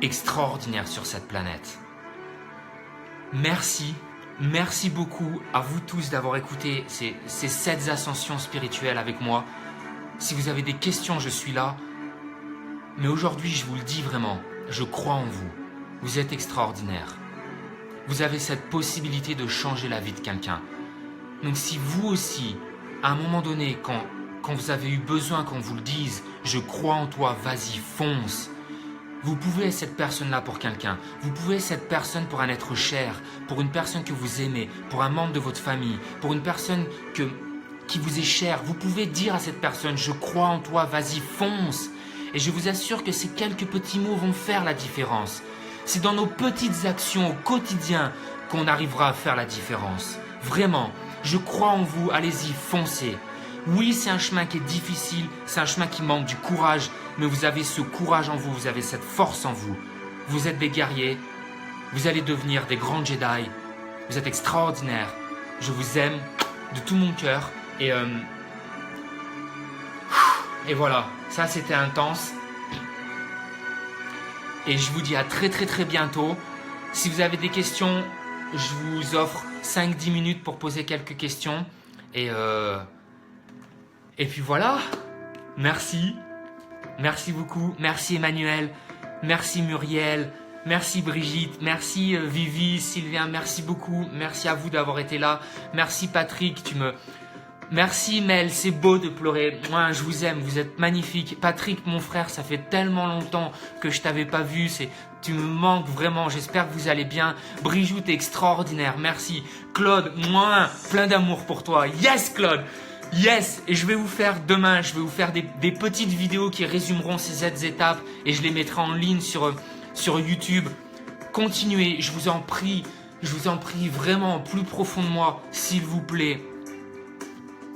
extraordinaire sur cette planète. Merci beaucoup à vous tous d'avoir écouté ces 7 ascensions spirituelles avec moi. Si vous avez des questions, je suis là. Mais aujourd'hui, je vous le dis vraiment, je crois en vous. Vous êtes extraordinaire. Vous avez cette possibilité de changer la vie de quelqu'un. Donc si vous aussi, à un moment donné, quand vous avez eu besoin qu'on vous le dise, je crois en toi, vas-y, fonce. Vous pouvez être cette personne-là pour quelqu'un. Vous pouvez être cette personne pour un être cher, pour une personne que vous aimez, pour un membre de votre famille, pour une personne qui vous est chère. Vous pouvez dire à cette personne, je crois en toi, vas-y, fonce. Et je vous assure que ces quelques petits mots vont faire la différence. C'est dans nos petites actions au quotidien qu'on arrivera à faire la différence. Vraiment, je crois en vous, allez-y, foncez. Oui, c'est un chemin qui est difficile, c'est un chemin qui manque du courage, mais vous avez ce courage en vous, vous avez cette force en vous. Vous êtes des guerriers, vous allez devenir des grands Jedi, vous êtes extraordinaires. Je vous aime de tout mon cœur et voilà, ça c'était intense. Et je vous dis à très très très bientôt. Si vous avez des questions, je vous offre 5-10 minutes pour poser quelques questions. Et puis voilà. Merci. Merci beaucoup. Merci Emmanuel. Merci Muriel. Merci Brigitte. Merci Vivi, Sylvien. Merci beaucoup. Merci à vous d'avoir été là. Merci Patrick. Merci Mel, c'est beau de pleurer. Moi, je vous aime, vous êtes magnifique. Patrick, mon frère, ça fait tellement longtemps que je t'avais pas vu. Tu me manques vraiment. J'espère que vous allez bien. Brigitte, t'es extraordinaire. Merci. Claude, moi, plein d'amour pour toi. Yes, Claude. Yes. Et je vais vous faire demain, je vais vous faire des petites vidéos qui résumeront ces 7 étapes et je les mettrai en ligne sur YouTube. Continuez, je vous en prie vraiment au plus profond de moi, s'il vous plaît.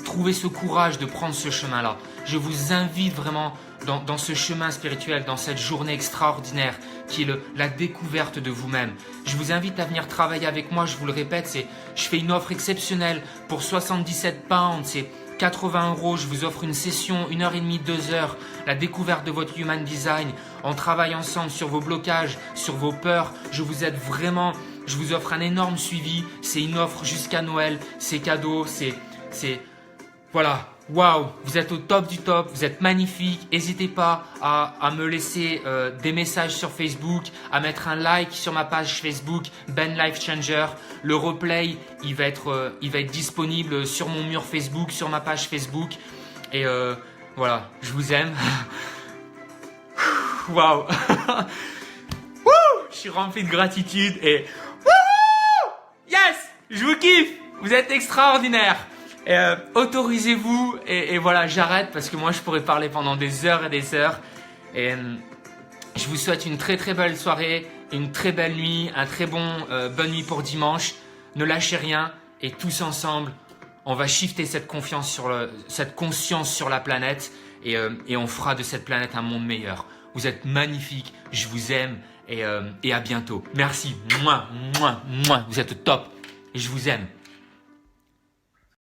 Trouvez ce courage de prendre ce chemin-là. Je vous invite vraiment dans ce chemin spirituel, dans cette journée extraordinaire qui est la découverte de vous-même. Je vous invite à venir travailler avec moi, je vous le répète, je fais une offre exceptionnelle pour 77 pounds, c'est 80 €, je vous offre une session, 1h30, 2 heures, la découverte de votre Human Design. On travaille ensemble sur vos blocages, sur vos peurs. Je vous aide vraiment, je vous offre un énorme suivi. C'est une offre jusqu'à Noël, c'est cadeau, voilà, waouh, vous êtes au top du top, vous êtes magnifique. N'hésitez pas à me laisser des messages sur Facebook, à mettre un like sur ma page Facebook, Ben Life Changer. Le replay, il va être disponible sur mon mur Facebook, sur ma page Facebook. Et voilà, je vous aime. Waouh, je suis rempli de gratitude et yes, je vous kiffe, vous êtes extraordinaire. Autorisez-vous et voilà, j'arrête parce que moi je pourrais parler pendant des heures et des heures. Et je vous souhaite une très très belle soirée, une très belle nuit, un très bonne nuit pour dimanche. Ne lâchez rien et tous ensemble, on va shifter cette conscience sur la planète et on fera de cette planète un monde meilleur. Vous êtes magnifiques, je vous aime et à bientôt. Merci, vous êtes top et je vous aime.